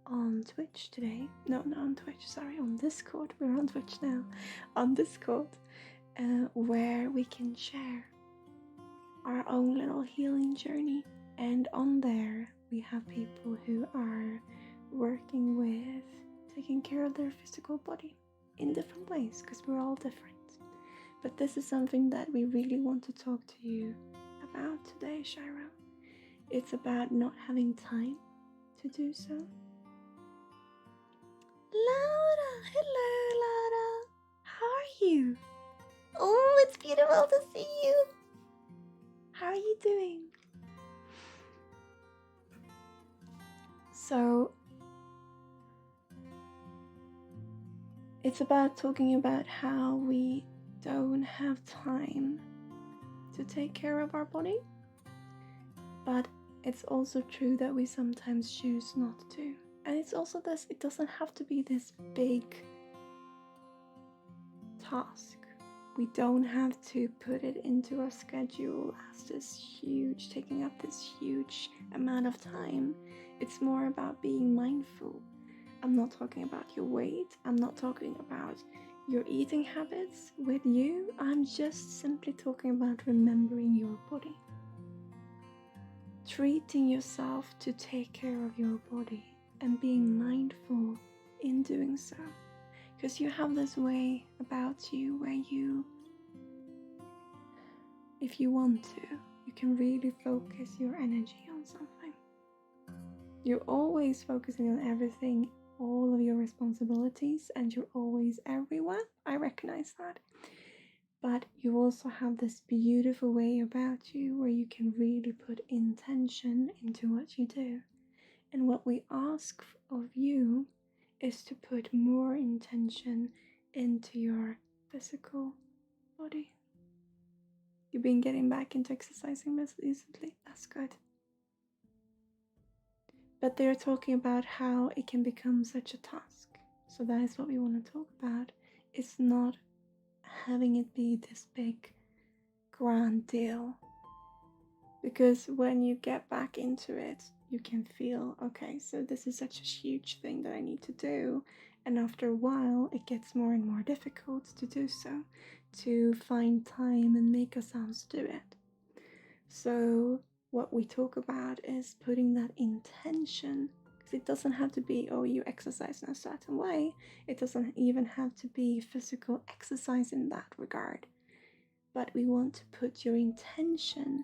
on Twitch today. No, not on Twitch, sorry, on Discord. We're on Twitch now. On Discord, where we can share our own little healing journey. And on there, we have people who are working with taking care of their physical body in different ways, because we're all different. But this is something that we really want to talk to you about today, Shiro. It's about not having time to do so. Laura! Hello, Laura! How are you? Oh, it's beautiful to see you! How are you doing? So, it's about talking about how we don't have time to take care of our body, but it's also true that we sometimes choose not to. And it's also this, it doesn't have to be this big task. We don't have to put it into our schedule as this huge, taking up this huge amount of time. It's more about being mindful. I'm not talking about your weight. I'm not talking about your eating habits with you. I'm just simply talking about remembering your body. Treating yourself to take care of your body and being mindful in doing so. Because you have this way about you where you, if you want to, you can really focus your energy on something. You're always focusing on everything, all of your responsibilities, and you're always everywhere. I recognize that. But you also have this beautiful way about you where you can really put intention into what you do. And what we ask of you is to put more intention into your physical body. You've been getting back into exercising recently. That's good. But they're talking about how it can become such a task. So that is what we want to talk about. It's not having it be this big, grand deal. Because when you get back into it, you can feel, okay, so this is such a huge thing that I need to do. And after a while, it gets more and more difficult to do so, to find time and make ourselves do it. So what we talk about is putting that intention Because it doesn't have to be, oh, you exercise in a certain way. It doesn't even have to be physical exercise in that regard. But we want to put your intention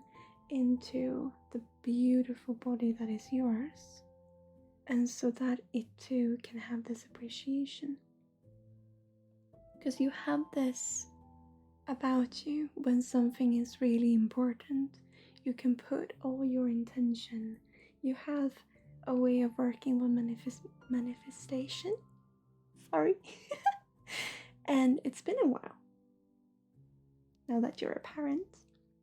into the beautiful body that is yours. And so that it too can have this appreciation. Because you have this about you when something is really important. You can put all your intention. You have a way of working with manifestation. Sorry. And it's been a while now that you're a parent.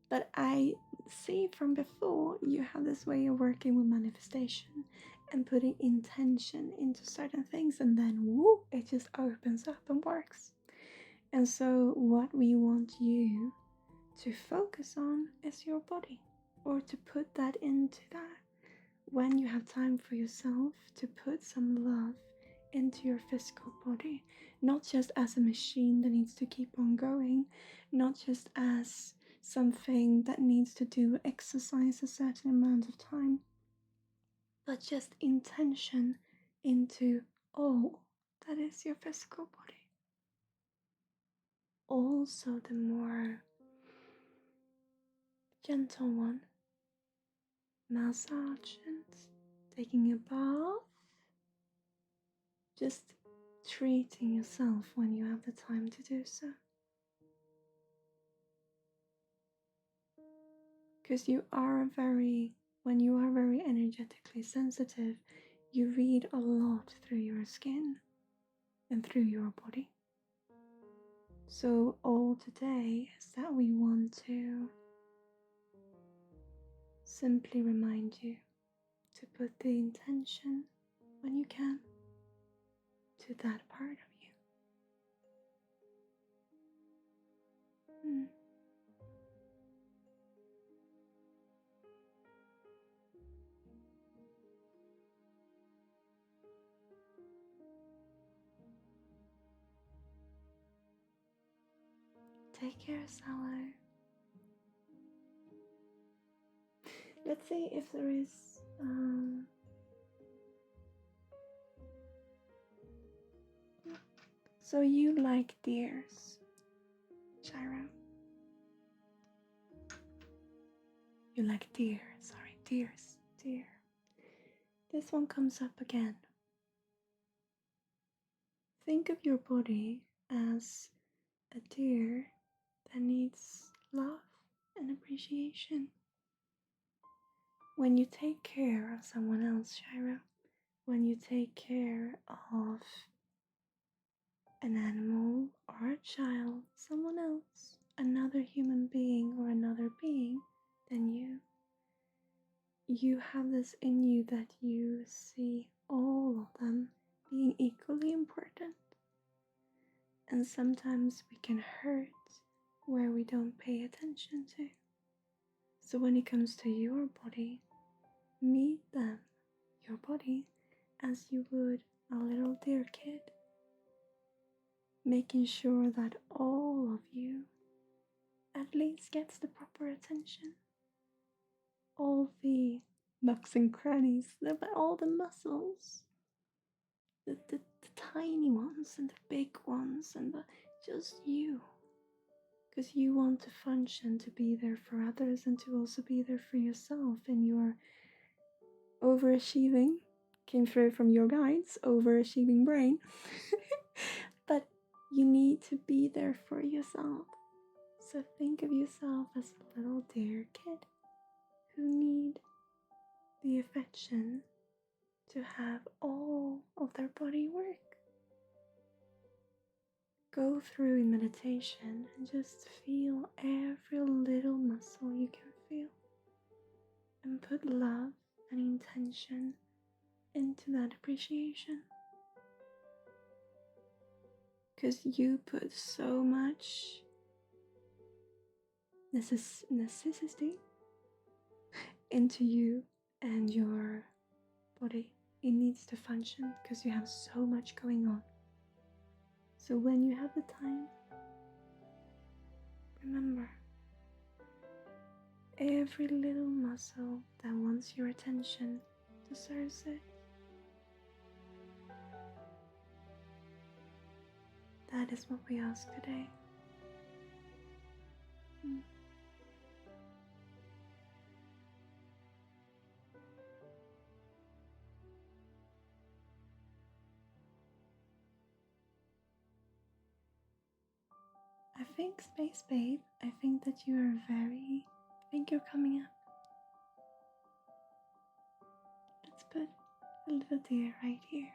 But I see from before you have this way of working with manifestation and putting intention into certain things, and then whoop, it just opens up and works. And so what we want you to focus on is your body, or to put that into that. When you have time for yourself, to put some love into your physical body, not just as a machine that needs to keep on going, not just as something that needs to do exercise a certain amount of time, but just intention into all that is your physical body. Also the more gentle one, massages, taking a bath, just treating yourself when you have the time to do so. Because when you are very energetically sensitive, you read a lot through your skin and through your body. So all today is that we want to simply remind you to put the intention, when you can, to that part of you. Take care, Salo. Let's see if there is so you like deers, Shira? You like deer, deer. This one comes up again. Think of your body as a deer that needs love and appreciation. When you take care of someone else, Shira, when you take care of an animal or a child, someone else, another human being or another being than you have this in you that you see all of them being equally important. And sometimes we can hurt where we don't pay attention to. So when it comes to your body, meet them, your body, as you would a little dear kid, making sure that all of you at least gets the proper attention. All the nooks and crannies, all the muscles, the tiny ones and the big ones, and just you. Because you want to function, to be there for others, and to also be there for yourself. And your overachieving came through from your guides, overachieving brain. But you need to be there for yourself. So think of yourself as a little dear kid who need the affection to have all of their body work. Go through in meditation and just feel every little muscle you can feel, and put love and intention into that appreciation. Because you put so much necessity into you and your body. It needs to function because you have so much going on. So when you have the time, remember, every little muscle that wants your attention deserves it. that is what we ask today. I think, Space Babe, I think that you are I think you're coming up. Let's put a little deer right here.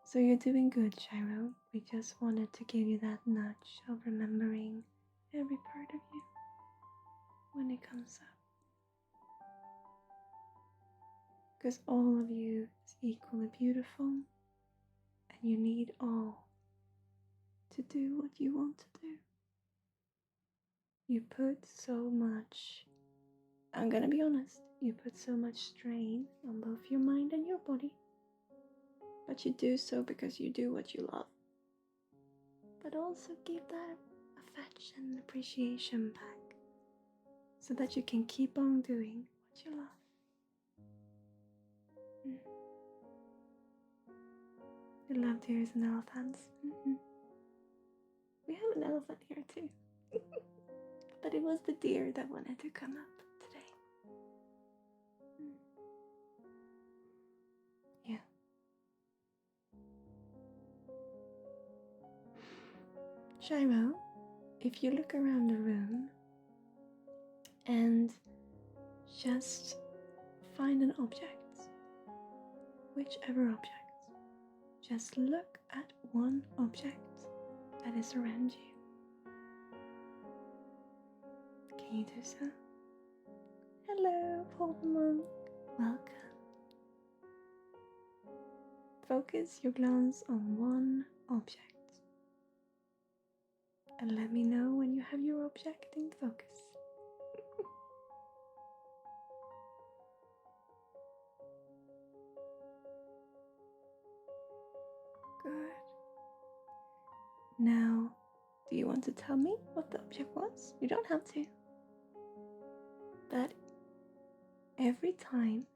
So you're doing good, Shiro. We just wanted to give you that nudge of remembering every part of you when it comes up. Because all of you is equally beautiful, and you need all to do what you want to do. You put so much, I'm gonna be honest, you put so much strain on both your mind and your body. But you do so because you do what you love. But also give that affection and appreciation back so that you can keep on doing what you love. You love deers and elephants. We have an elephant here too. But it was the deer that wanted to come up today. Yeah. Shiro, if you look around the room and just find an object, whichever object, just look at one object that is around you. Can you do so? Hello, Pokemon. Welcome. Focus your glance on one object. And let me know when you have your object in focus. Good. Now, do you want to tell me what the object was? You don't have to. But every time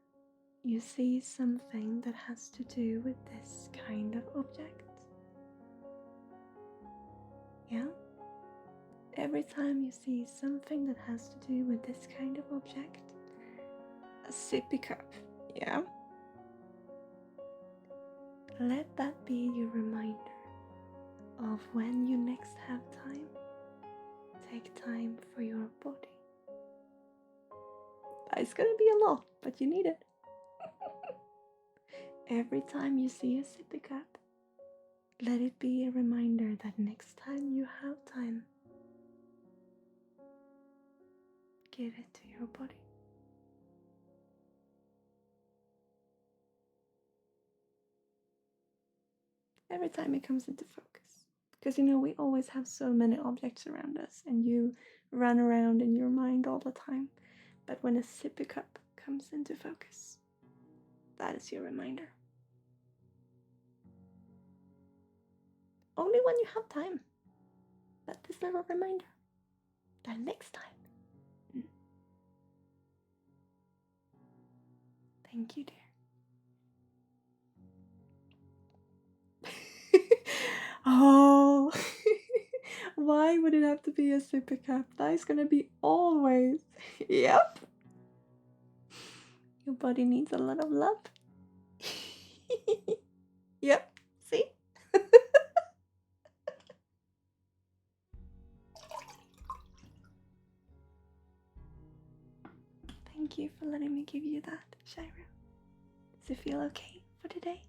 you see something that has to do with this kind of object, yeah? Every time you see something that has to do with this kind of object, a sippy cup, yeah? Let that be your reminder of when you next have time, take time for your body. It's gonna be a lot, but you need it. Every time you see a sippy cup, let it be a reminder that next time you have time, give it to your body. Every time it comes into focus. Because we always have so many objects around us and you run around in your mind all the time. But when a sippy cup comes into focus, that is your reminder. Only when you have time. But this little reminder that next time. Thank you, dear. Oh, why would it have to be a sippy cup? That is gonna be always. Yep. Your body needs a lot of love. Yep, see? Thank you for letting me give you that, Shiro. Does it feel okay for today?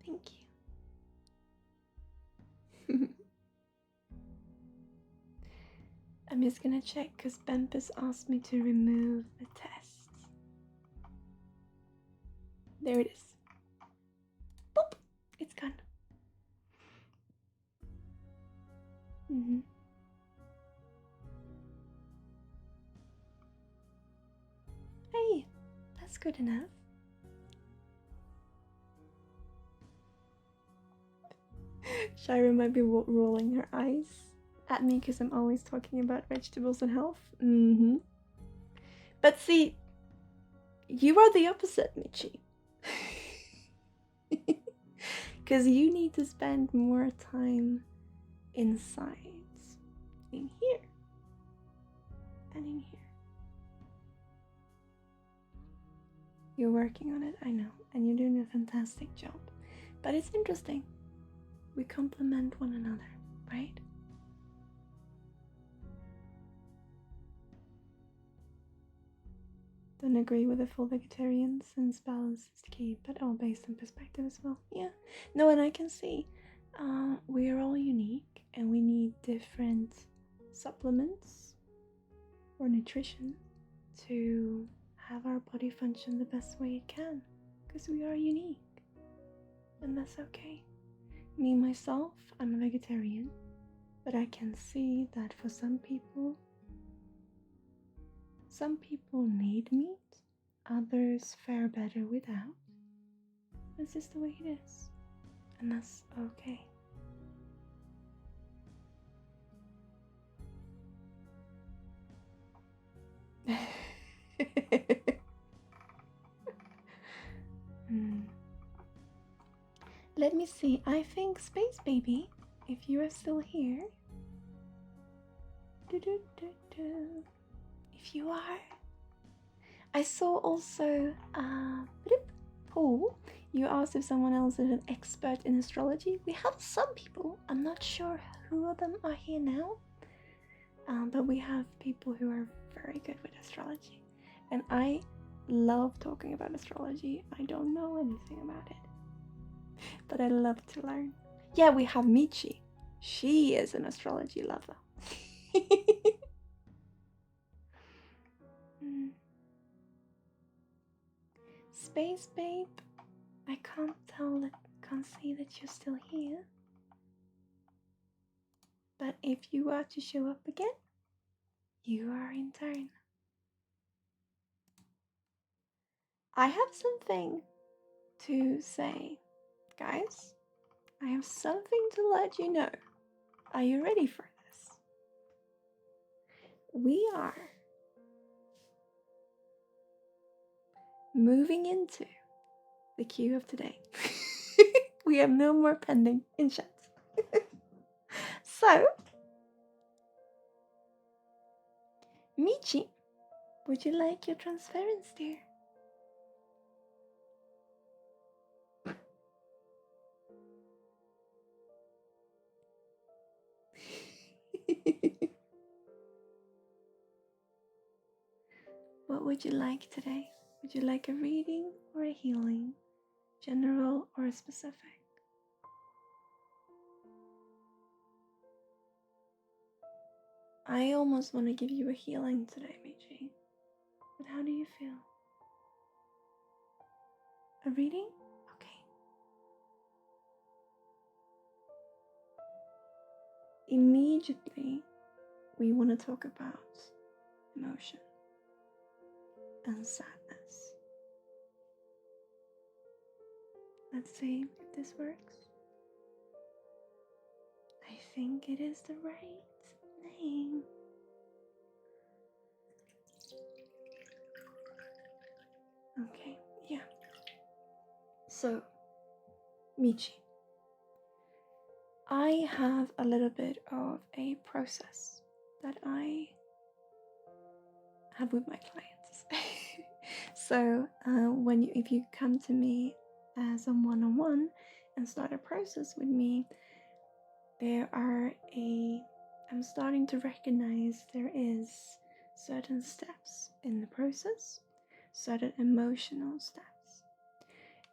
Thank you. I'm just gonna check because Bempus asked me to remove the test. There it is. Boop! It's gone. Hey, that's good enough. Shira might be rolling her eyes at me because I'm always talking about vegetables and health. But see, you are the opposite, Michi. Because you need to spend more time inside. In here. And in here. You're working on it, I know. And you're doing a fantastic job. But it's interesting. We complement one another, right? Don't agree with the full vegetarian since balance is key, but all based on perspective as well. Yeah. No, and I can see we are all unique and we need different supplements or nutrition to have our body function the best way it can, because we are unique and that's okay. Me myself, I'm a vegetarian, but I can see that for some people need meat, others fare better without. That's just the way it is, and that's okay. Let me see. I think Space Baby, if you are still here. If you are. I saw also Paul, you asked if someone else is an expert in astrology. We have some people. I'm not sure who of them are here now. But we have people who are very good with astrology. And I love talking about astrology. I don't know anything about it, but I love to learn. Yeah, we have Michi. She is an astrology lover. Space Babe, I can't see that you're still here. But if you are to show up again, you are in turn. I have something to say, guys. I have something to let you know. Are you ready for this? We are moving into the queue of today. We have no more pending in chat. So, Michi, would you like your transference, dear? What would you like today? Would you like a reading or a healing? General or specific? I almost want to give you a healing today, Michi. But how do you feel? A reading? Okay. Immediately, we want to talk about emotion and sadness. Let's see if this works. I think it is the right name. Okay, yeah. So, Michi, I have a little bit of a process that I have with my clients. So, if you come to me as a one-on-one and start a process with me, I'm starting to recognize there is certain steps in the process, certain emotional steps.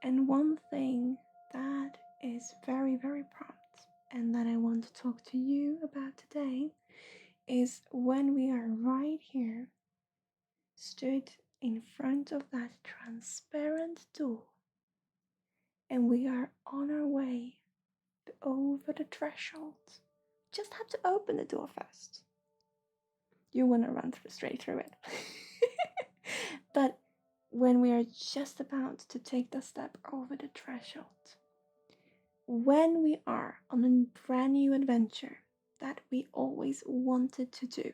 And one thing that is very, very prompt and that I want to talk to you about today is when we are right here, stood in front of that transparent door, and we are on our way over the threshold. Just have to open the door first. You want to run straight through it. But when we are just about to take the step over the threshold, when we are on a brand new adventure that we always wanted to do,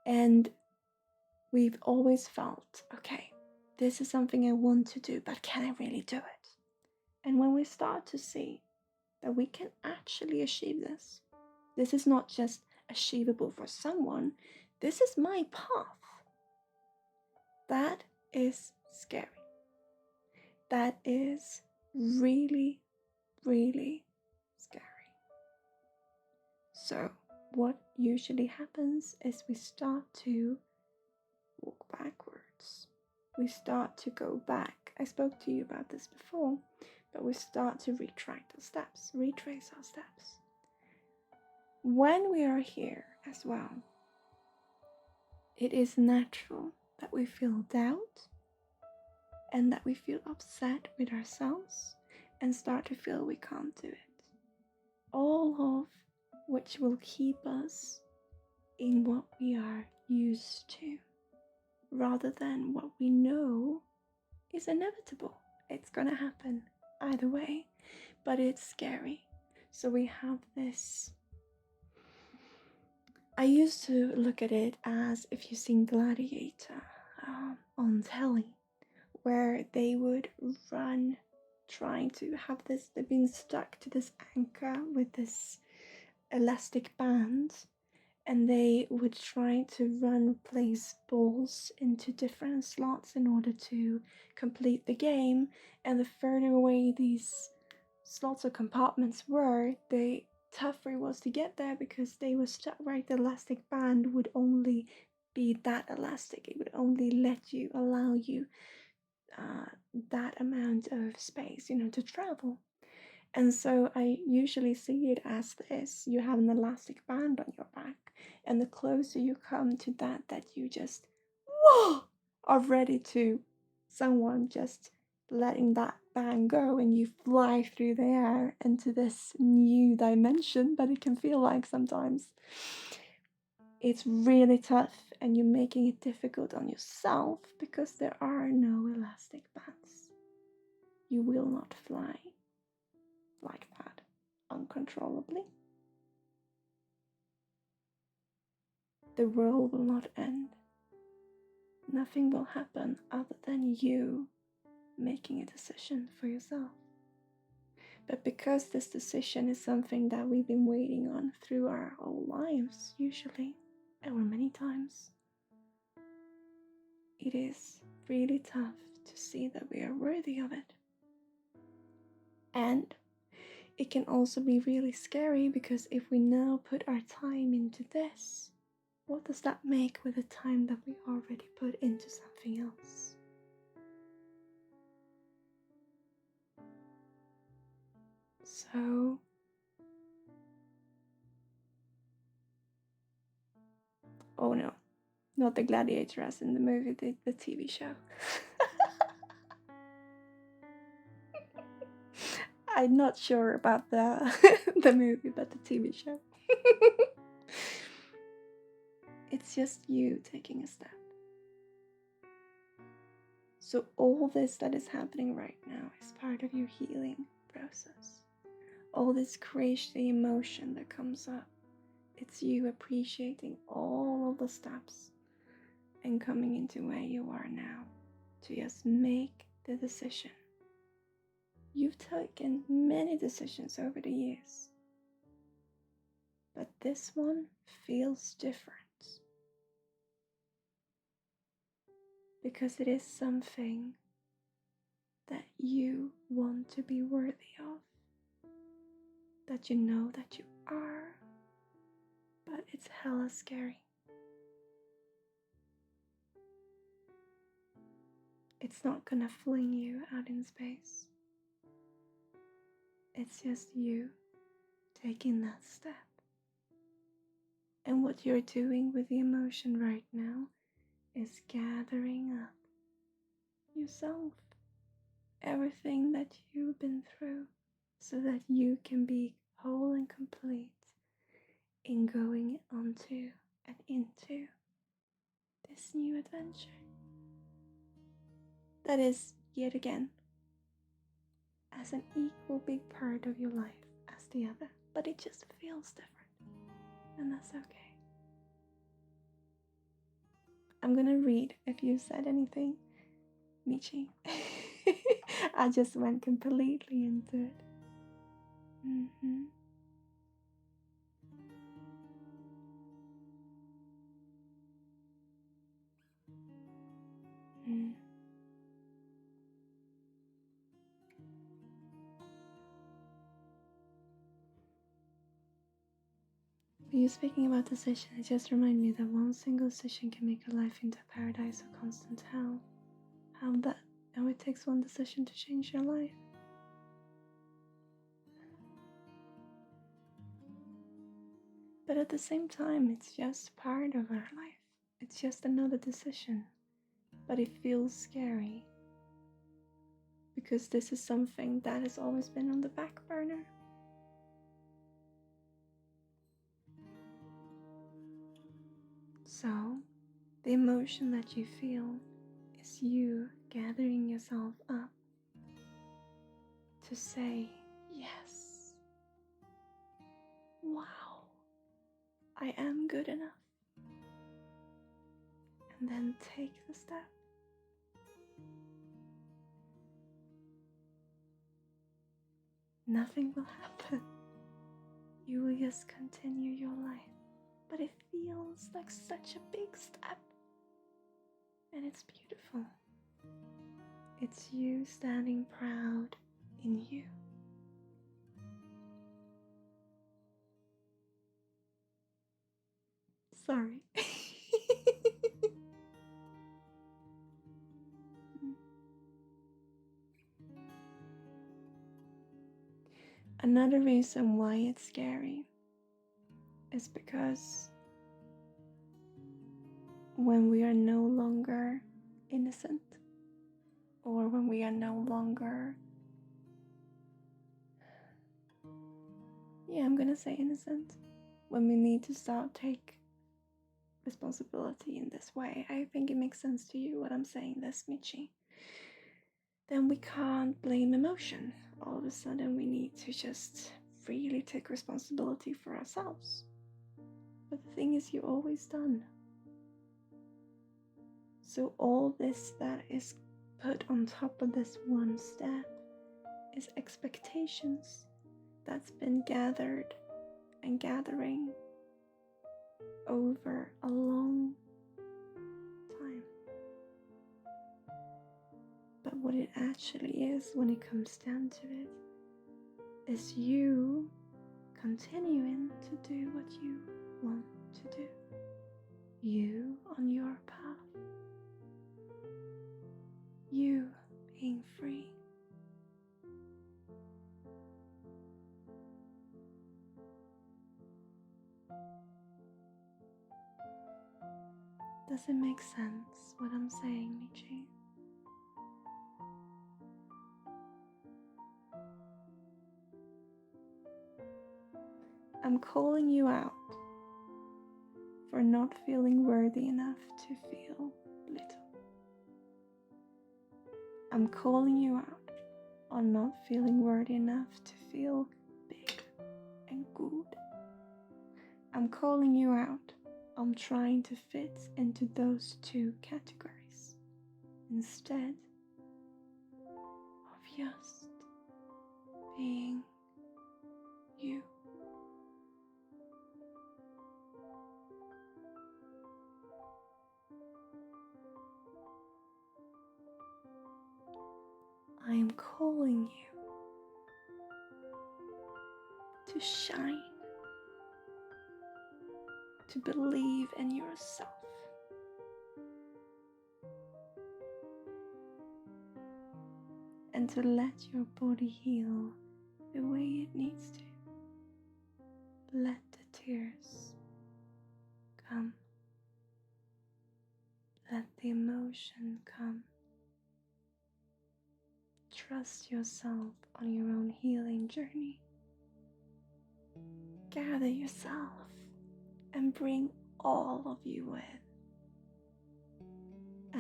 and we've always felt, okay, this is something I want to do, but can I really do it? And when we start to see that we can actually achieve this, this is not just achievable for someone, this is my path. That is scary. That is really, really scary. So, what usually happens is we start to walk backwards. We start to go back. I spoke to you about this before, but we start to retract our steps, retrace our steps. When we are here as well, it is natural that we feel doubt and that we feel upset with ourselves and start to feel we can't do it. All of which will keep us in what we are used to, rather than what we know is inevitable. It's gonna happen either way, but it's scary. So we have this. I used to look at it as if you've seen Gladiator on telly, where they would run trying to have this, they've been stuck to this anchor with this elastic band, and they would try to place balls into different slots in order to complete the game. And the further away these slots or compartments were, the tougher it was to get there, because they were stuck right. The elastic band would only be that elastic. It would only allow you that amount of space, to travel. And so I usually see it as this: you have an elastic band on your back, and the closer you come to that you just, whoa, are ready to, someone just letting that band go, and you fly through the air into this new dimension that it can feel like sometimes. It's really tough, and you're making it difficult on yourself because there are no elastic bands. You will not fly like that uncontrollably. The world will not end. Nothing will happen other than you making a decision for yourself. But because this decision is something that we've been waiting on through our whole lives, usually, or many times, it is really tough to see that we are worthy of it. And it can also be really scary, because if we now put our time into this, what does that make with the time that we already put into something else? So, oh no, not the gladiator as in the movie, the TV show. I'm not sure about the the movie, but the TV show. It's just you taking a step. So all this that is happening right now is part of your healing process. All this crazy emotion that comes up, it's you appreciating all of the steps and coming into where you are now to just make the decision. You've taken many decisions over the years, but this one feels different because it is something that you want to be worthy of, that you know that you are, but it's hella scary. It's not gonna fling you out in space. It's just you taking that step. And what you're doing with the emotion right now is gathering up yourself, everything that you've been through, so that you can be whole and complete in going onto and into this new adventure. That is, yet again, as an equal big part of your life as the other, but it just feels different, and that's okay. I'm gonna read if you said anything, Michi. I just went completely into it. Mm-hmm. Mm. When you're speaking about decision, it just reminded me that one single decision can make a life into a paradise or constant hell. How it takes one decision to change your life. But at the same time, it's just part of our life. It's just another decision. But it feels scary. Because this is something that has always been on the back burner. So, the emotion that you feel is you gathering yourself up to say, yes, wow, I am good enough. And then take the step. Nothing will happen. You will just continue your life. But it feels like such a big step. And it's beautiful. It's you standing proud in you. Sorry. Another reason why it's scary is because when we are no longer innocent, or when we are no longer, I'm gonna say innocent, when we need to start take responsibility in this way, I think it makes sense to you what I'm saying this, Michi, then we can't blame emotion. All of a sudden we need to just freely take responsibility for ourselves. But the thing is, you've always done. So all this that is put on top of this one step is expectations that's been gathered and gathering over a long time. But what it actually is, when it comes down to it, is you continuing to do what you want to do. You on your path. You being free. Does it make sense what I'm saying, Michi? I'm calling you out for not feeling worthy enough to feel little. I'm calling you out on not feeling worthy enough to feel big and good. I'm calling you out on trying to fit into those two categories instead of just being you. I am calling you to shine, to believe in yourself, and to let your body heal the way it needs to. Let the tears come. Let the emotion come. Trust yourself on your own healing journey. Gather yourself and bring all of you in,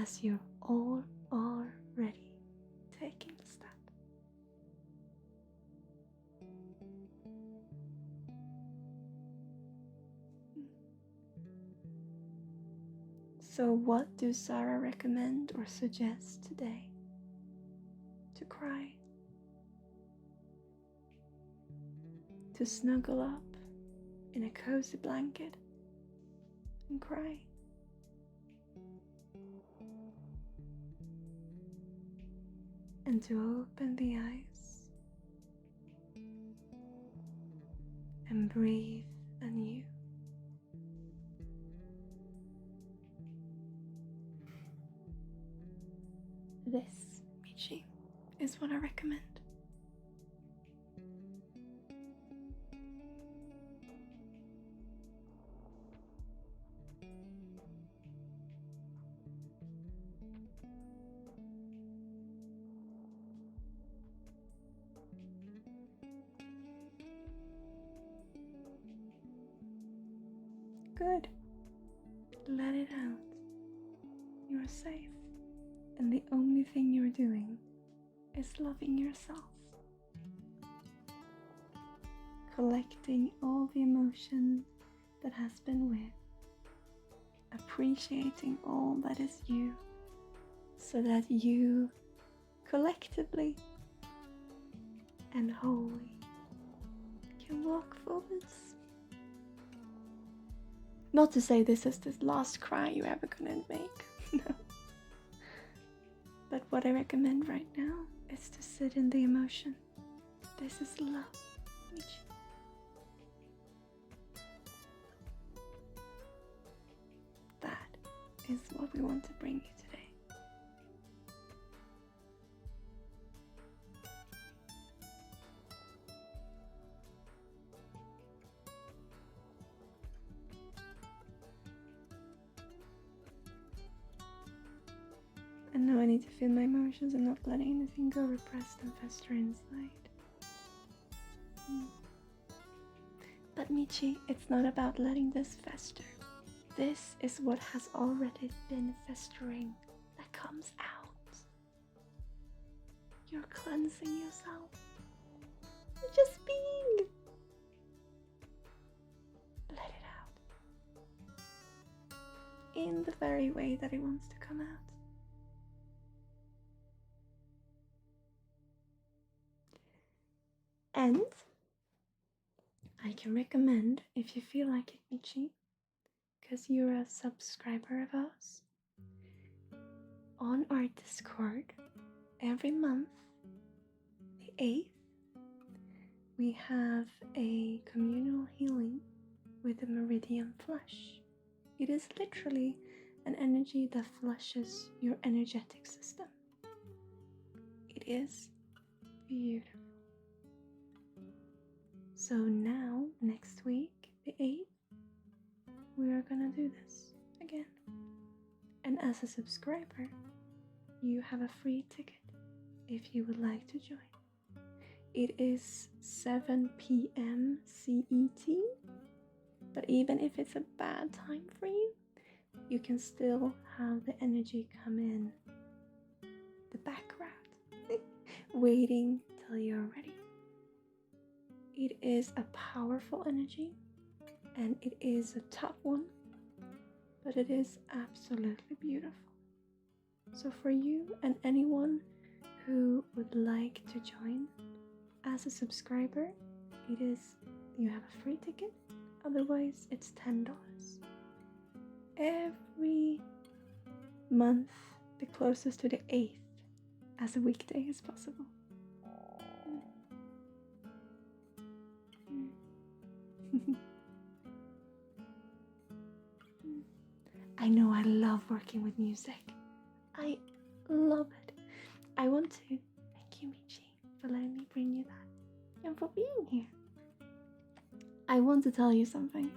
as you're all already taking the step. So what do Sarah recommend or suggest today? To cry. To snuggle up in a cozy blanket and cry. And to open the eyes and breathe anew. This, Michi, is what I recommend. Good. Let it out. You're safe. And the only thing you're doing is loving yourself. Collecting all the emotion that has been with. Appreciating all that is you. So that you collectively and wholly can walk forwards. Not to say this is the last cry you're ever gonna make, no. But what I recommend right now is to sit in the emotion. This is love, Michi. That is what we want to bring you today. And now I need to feel my emotions and not letting anything go repressed and fester inside. But Michi, it's not about letting this fester. This is what has already been festering that comes out. You're cleansing yourself. You're just being. Let it out. In the very way that it wants to come out. And I can recommend, if you feel like it, Michi, because you're a subscriber of ours, on our Discord, every month, the 8th, we have a communal healing with the meridian flush. It is literally an energy that flushes your energetic system. It is beautiful. So now, next week, the 8th, we are gonna do this again. And as a subscriber, you have a free ticket if you would like to join. It is 7 p.m. CET, but even if it's a bad time for you, you can still have the energy come in the background, waiting till you're ready. It is a powerful energy, and it is a tough one, but it is absolutely beautiful. So for you and anyone who would like to join as a subscriber, you have a free ticket, otherwise it's $10. Every month, the closest to the 8th as a weekday as possible. I know I love working with music. I love it. I want to thank you, Michi, for letting me bring you that and for being here. I want to tell you something.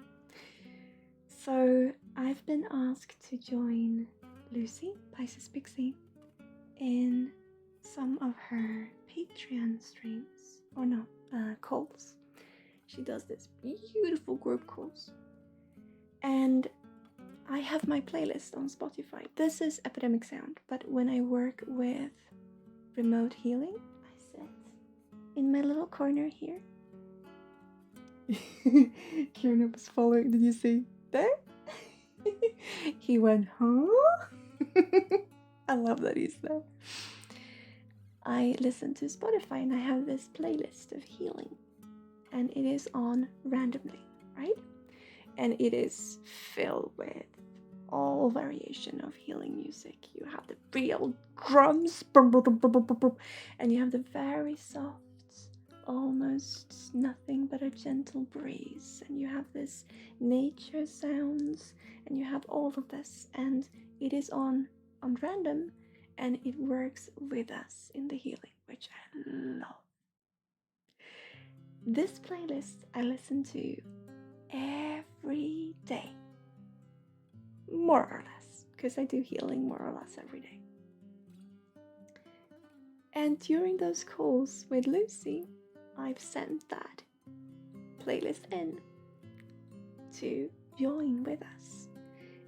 So I've been asked to join Lucy, Pisces Pixie, in some of her Patreon streams, or no, calls. She does this beautiful group calls. And I have my playlist on Spotify. This is Epidemic Sound, but when I work with remote healing, I sit in my little corner here. Kieran was following, did you see? There? He went, huh? I love that he's there. I listen to Spotify and I have this playlist of healing, and it is on randomly, right? And it is filled with all variation of healing music. You have the real drums, and you have the very soft, almost nothing but a gentle breeze, and you have this nature sounds, and you have all of this, and it is on random, and it works with us in the healing, which I love. This playlist I listen to every day, more or less, because I do healing more or less every day. And during those calls with Lucy, I've sent that playlist in to join with us.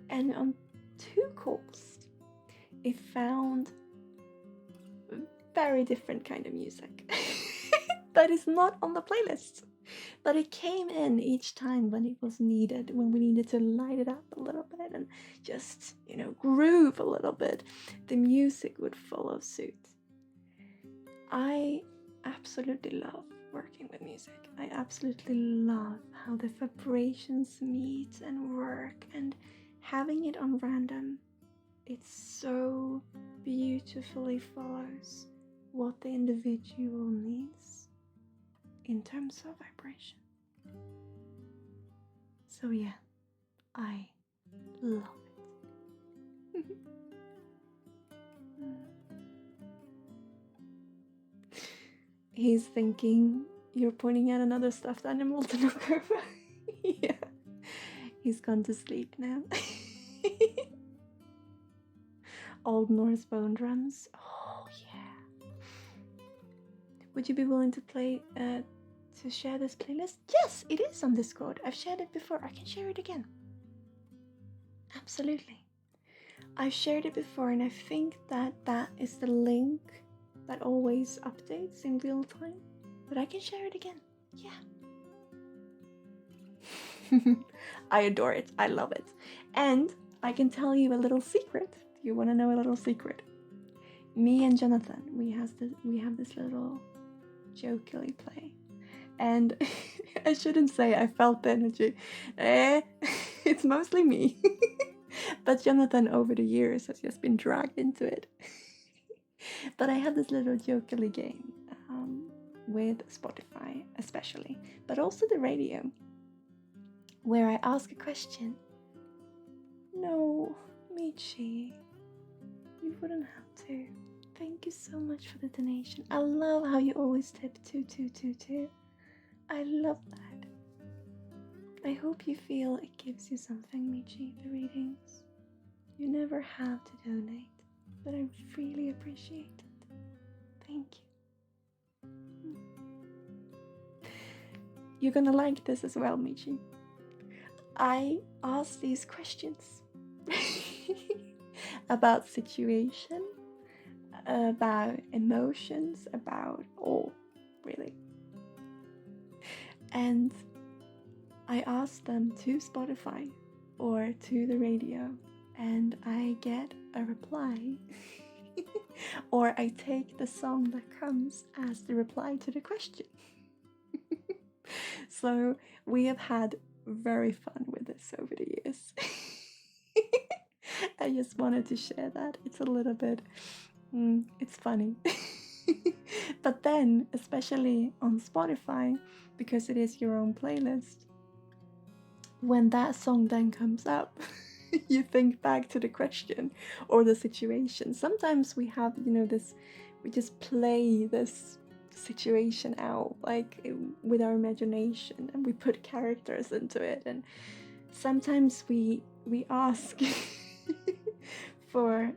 And on 2 calls, it found a very different kind of music that is not on the playlist. But it came in each time when it was needed, when we needed to light it up a little bit and just, groove a little bit. The music would follow suit. I absolutely love working with music. I absolutely love how the vibrations meet and work, and having it on random, it so beautifully follows what the individual needs in terms of vibration. So yeah, I love it. He's thinking you're pointing at another stuffed animal to knock over. Yeah, he's gone to sleep now. Old Norse bone drums. Oh yeah. Would you be willing to play to share this playlist? Yes, it is on Discord. I've shared it before. I can share it again. Absolutely. I've shared it before, and I think that is the link that always updates in real time. But I can share it again. Yeah. I adore it. I love it. And I can tell you a little secret. Do you want to know a little secret? Me and Jonathan, we have this little jokingly play. And I shouldn't say I felt the energy. It's mostly me. But Jonathan over the years has just been dragged into it. But I have this little jokingly game with Spotify especially, but also the radio, where I ask a question. No, Michi, you wouldn't have to. Thank you so much for the donation. I love how you always tip 2222. I love that. I hope you feel it gives you something, Michi, the readings. You never have to donate, but I really appreciate it. Thank you. You're gonna like this as well, Michi. I ask these questions about situation, about emotions, about all, really. And I ask them to Spotify or to the radio, and I get a reply. Or I take the song that comes as the reply to the question. So we have had very fun with this over the years. I just wanted to share that. It's a little bit, it's funny. But then, especially on Spotify, because it is your own playlist, when that song then comes up, you think back to the question or the situation. Sometimes we have, this, we just play this situation out like with our imagination, and we put characters into it, and sometimes we ask for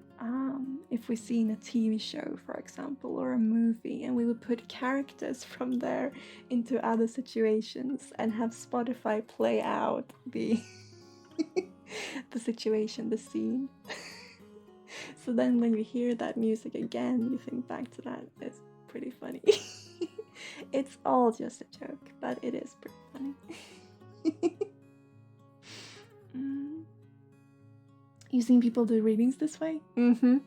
if we've seen a TV show, for example, or a movie, and we would put characters from there into other situations and have Spotify play out the the situation, the scene. So then when you hear that music again, you think back to that. It's pretty funny. It's all just a joke, but it is pretty funny. You've seen people do readings this way? Mm-hmm.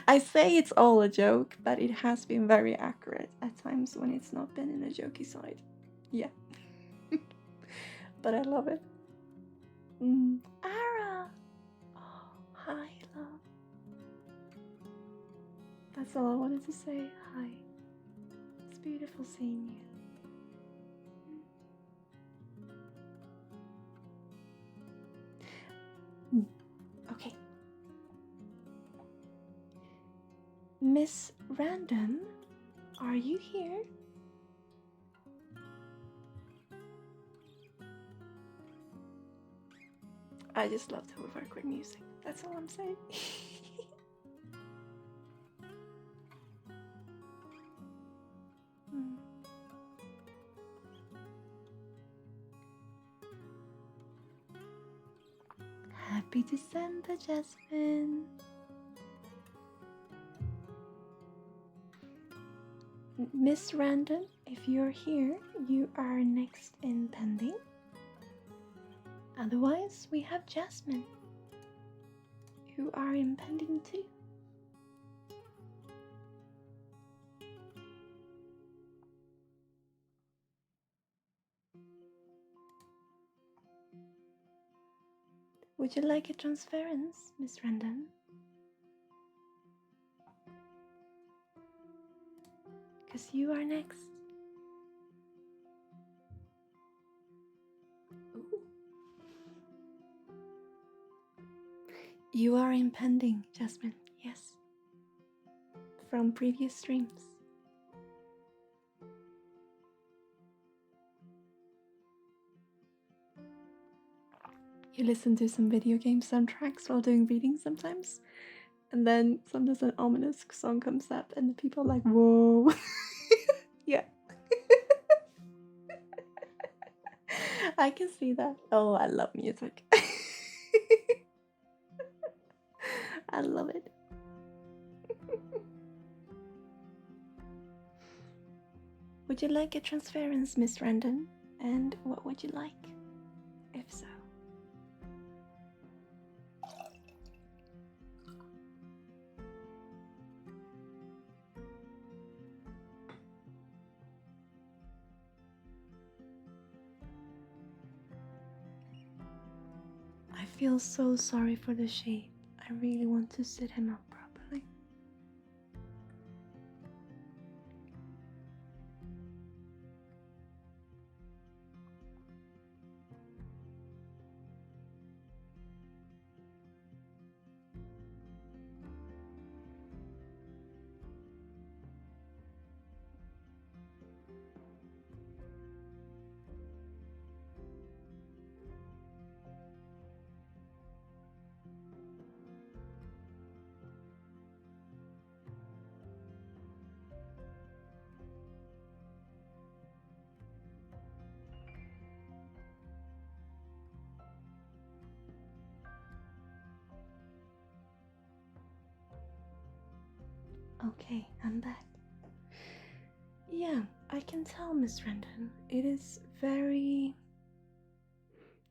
I say it's all a joke, but it has been very accurate at times when it's not been in a jokey side. Yeah. But I love it. Ara! Oh, hi, love. That's all I wanted to say. Hi. It's beautiful seeing you. Okay. Miss Random, are you here? I just love to work with music. That's all I'm saying. Happy December, Jasmine. Miss Random, if you're here, you are next in pending. Otherwise, we have Jasmine, who are in pending too. Would you like a transference, Miss Random? Because you are next. Ooh. You are in pending, Jasmine, yes. From previous streams. You listen to some video game soundtracks while doing readings sometimes, and then sometimes an ominous song comes up and the people are like, whoa. Yeah. I can see that. Oh, I love music. I love it. Would you like a transference, Miss Random? And what would you like, if so? I feel so sorry for the sheep. I really want to sit him up properly. Okay, I'm back. Yeah, I can tell, Miss Random. It is very...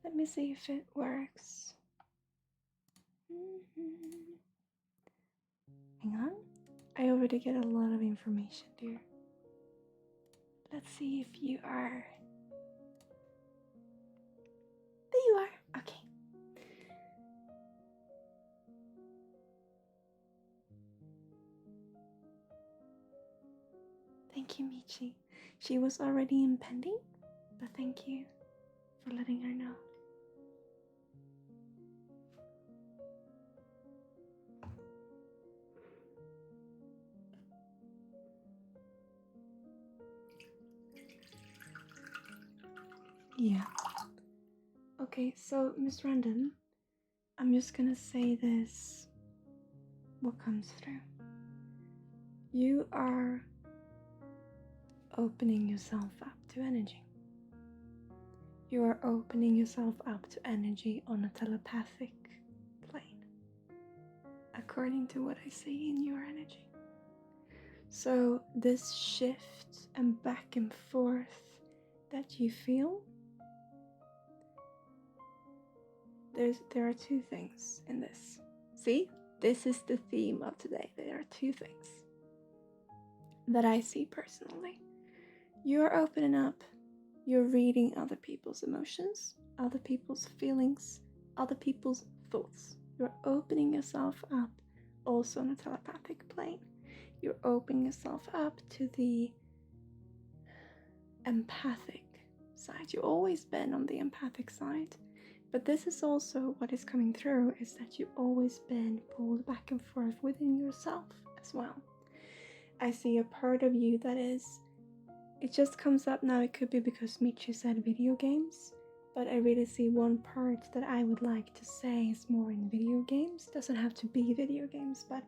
Let me see if it works. Hang on. I already get a lot of information, dear. Let's see if you are... There you are. Okay. Thank you, Michi. She was already impending, but thank you for letting her know. Yeah. Okay, so Miss Random, I'm just gonna say this. What comes through? You are opening yourself up to energy. You are opening yourself up to energy on a telepathic plane, according to what I see in your energy. So this shift and back and forth that you feel, there are two things in this. See, this is the theme of today. There are two things that I see personally. You're opening up, you're reading other people's emotions, other people's feelings, other people's thoughts. You're opening yourself up also on a telepathic plane. You're opening yourself up to the empathic side. You've always been on the empathic side, but this is also what is coming through, is that you've always been pulled back and forth within yourself as well. I see a part of you that is, it just comes up now. It could be because Michi said video games, but I really see one part that I would like to say is more in video games. Doesn't have to be video games, but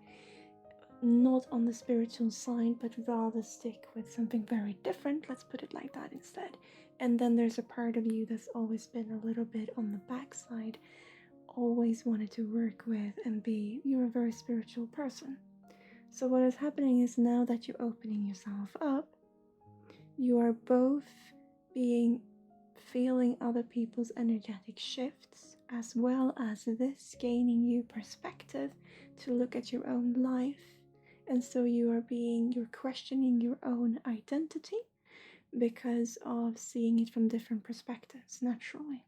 not on the spiritual side, but rather stick with something very different. Let's put it like that instead. And then there's a part of you that's always been a little bit on the backside, always wanted to work with and be, you're a very spiritual person. So what is happening is, now that you're opening yourself up, you are both feeling other people's energetic shifts, as well as this gaining you perspective to look at your own life. And so you're questioning your own identity because of seeing it from different perspectives naturally.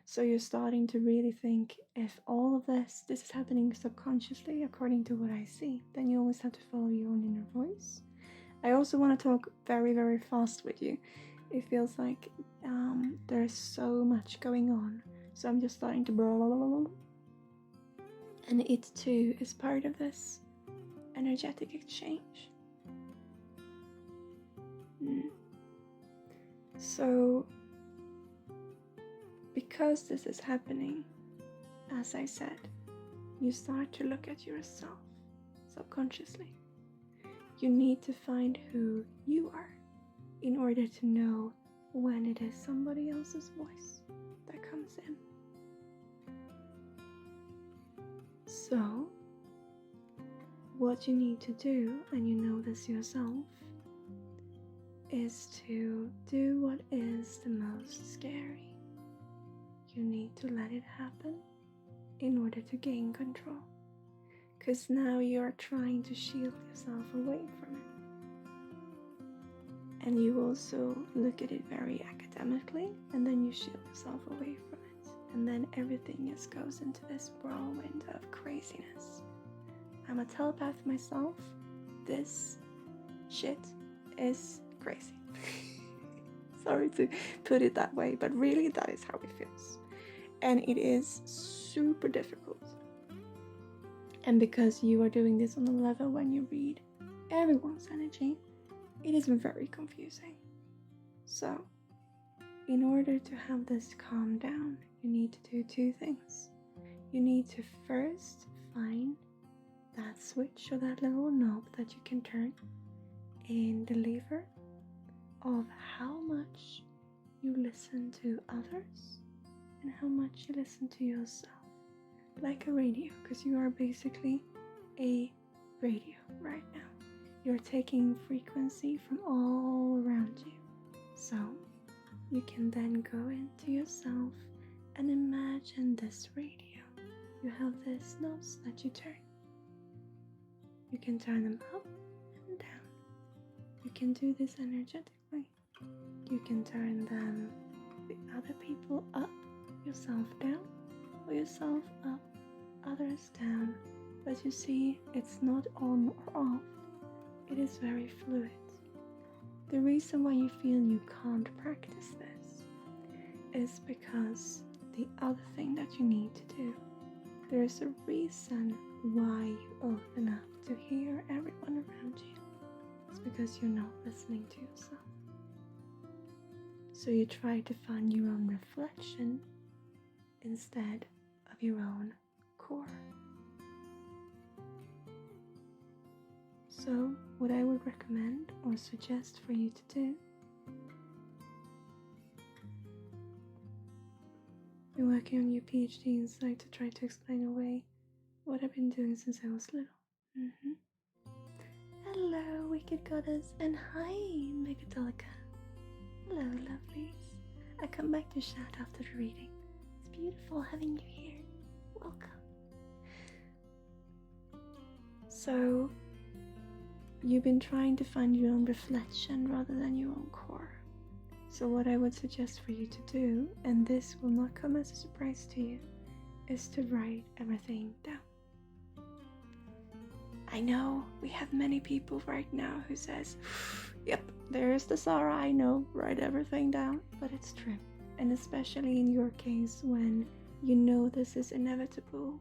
So you're starting to really think, if all of this is happening subconsciously according to what I see, then you always have to follow your own inner voice. I also want to talk very, very fast with you. It feels like there's so much going on. So I'm just starting to blah, blah, blah, blah. And it too is part of this energetic exchange. So, because this is happening, as I said, you start to look at yourself subconsciously. You need to find who you are in order to know when it is somebody else's voice that comes in. So, what you need to do, and you know this yourself, is to do what is the most scary. You need to let it happen in order to gain control. Because now you're trying to shield yourself away from it. And you also look at it very academically, and then you shield yourself away from it. And then everything just goes into this whirlwind of craziness. I'm a telepath myself. This shit is crazy. Sorry to put it that way, but really that is how it feels. And it is super difficult. And because you are doing this on a level when you read everyone's energy, it is very confusing. So, in order to have this calm down, you need to do two things. You need to first find that switch or that little knob that you can turn in the lever of how much you listen to others and how much you listen to yourself. Like a radio, because you are basically a radio right now. You're taking frequency from all around you. So you can then go into yourself and imagine this radio. You have these knobs that you turn. You can turn them up and down. You can do this energetically. You can turn them, the other people up, yourself down, or yourself up, others down. But you see, it's not on or off. It is very fluid. The reason why you feel you can't practice this is because the other thing that you need to do, there's a reason why you open up to hear everyone around you. It's because you're not listening to yourself. So you try to find your own reflection instead of your own core. So what I would recommend or suggest for you to do, you're working on your PhD inside to try to explain away what I've been doing since I was little. Hello, Wicked Goddess, and hi, Megadolica. Hello, lovelies. I come back to chat after the reading. It's beautiful having you here. Welcome. So, you've been trying to find your own reflection rather than your own core. So what I would suggest for you to do, and this will not come as a surprise to you, is to write everything down. I know we have many people right now who says, yep, there's the Sarah I know, write everything down, but it's true. And especially in your case when you know this is inevitable,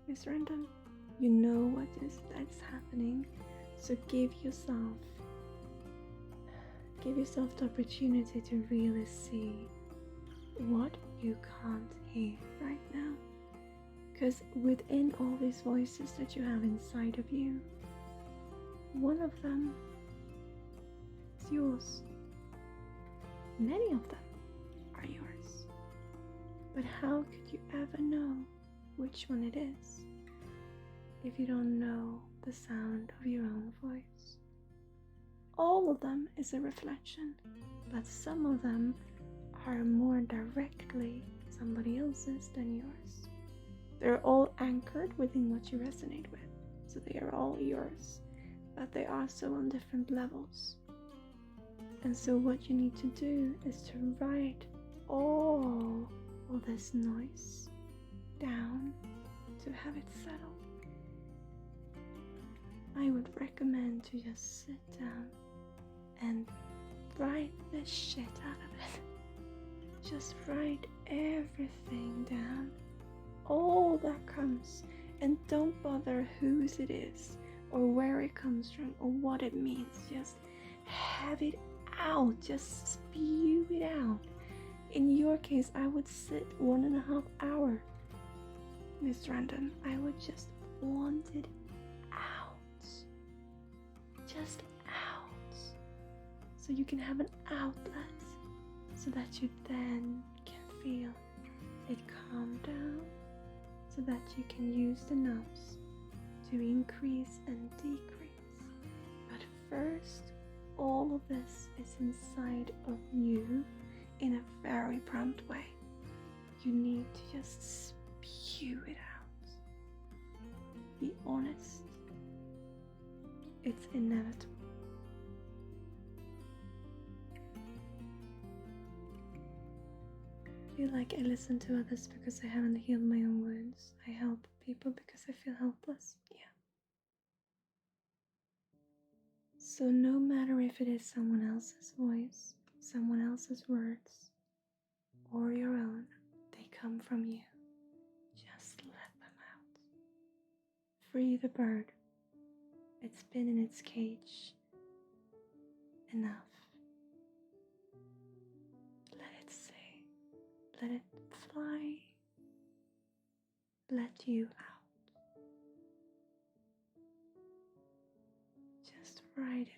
Miss Random, you know what is that's happening, so give yourself the opportunity to really see what you can't hear right now. Because within all these voices that you have inside of you, one of them is yours. Many of them are yours. But how could you ever know which one it is if you don't know the sound of your own voice? All of them is a reflection, but some of them are more directly somebody else's than yours. They're all anchored within what you resonate with, so they are all yours, but they are so on different levels. And so what you need to do is to write all of this noise down to have it settle. I would recommend to just sit down and write the shit out of it. Just write everything down, all that comes, and don't bother whose it is or where it comes from or what it means. Just have it out, just spew it out. In your case, I would sit 1.5 hours, Miss Random. I would just want it out, just out, so you can have an outlet, so that you then can feel it calm down, so that you can use the notes to increase and decrease. But first, all of this is inside of you in a very prompt way. You need to just spew it out. Be honest. It's inevitable. I feel like I listen to others because I haven't healed my own wounds. I help people because I feel helpless. Yeah. So no matter if it is someone else's voice, someone else's words, or your own, they come from you. Just let them out. Free the bird. It's been in its cage enough. Let it say. Let it fly. Let you out. Just write it out.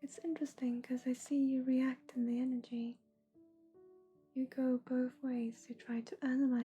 It's interesting because I see you react in the energy. You go both ways. You try to analyze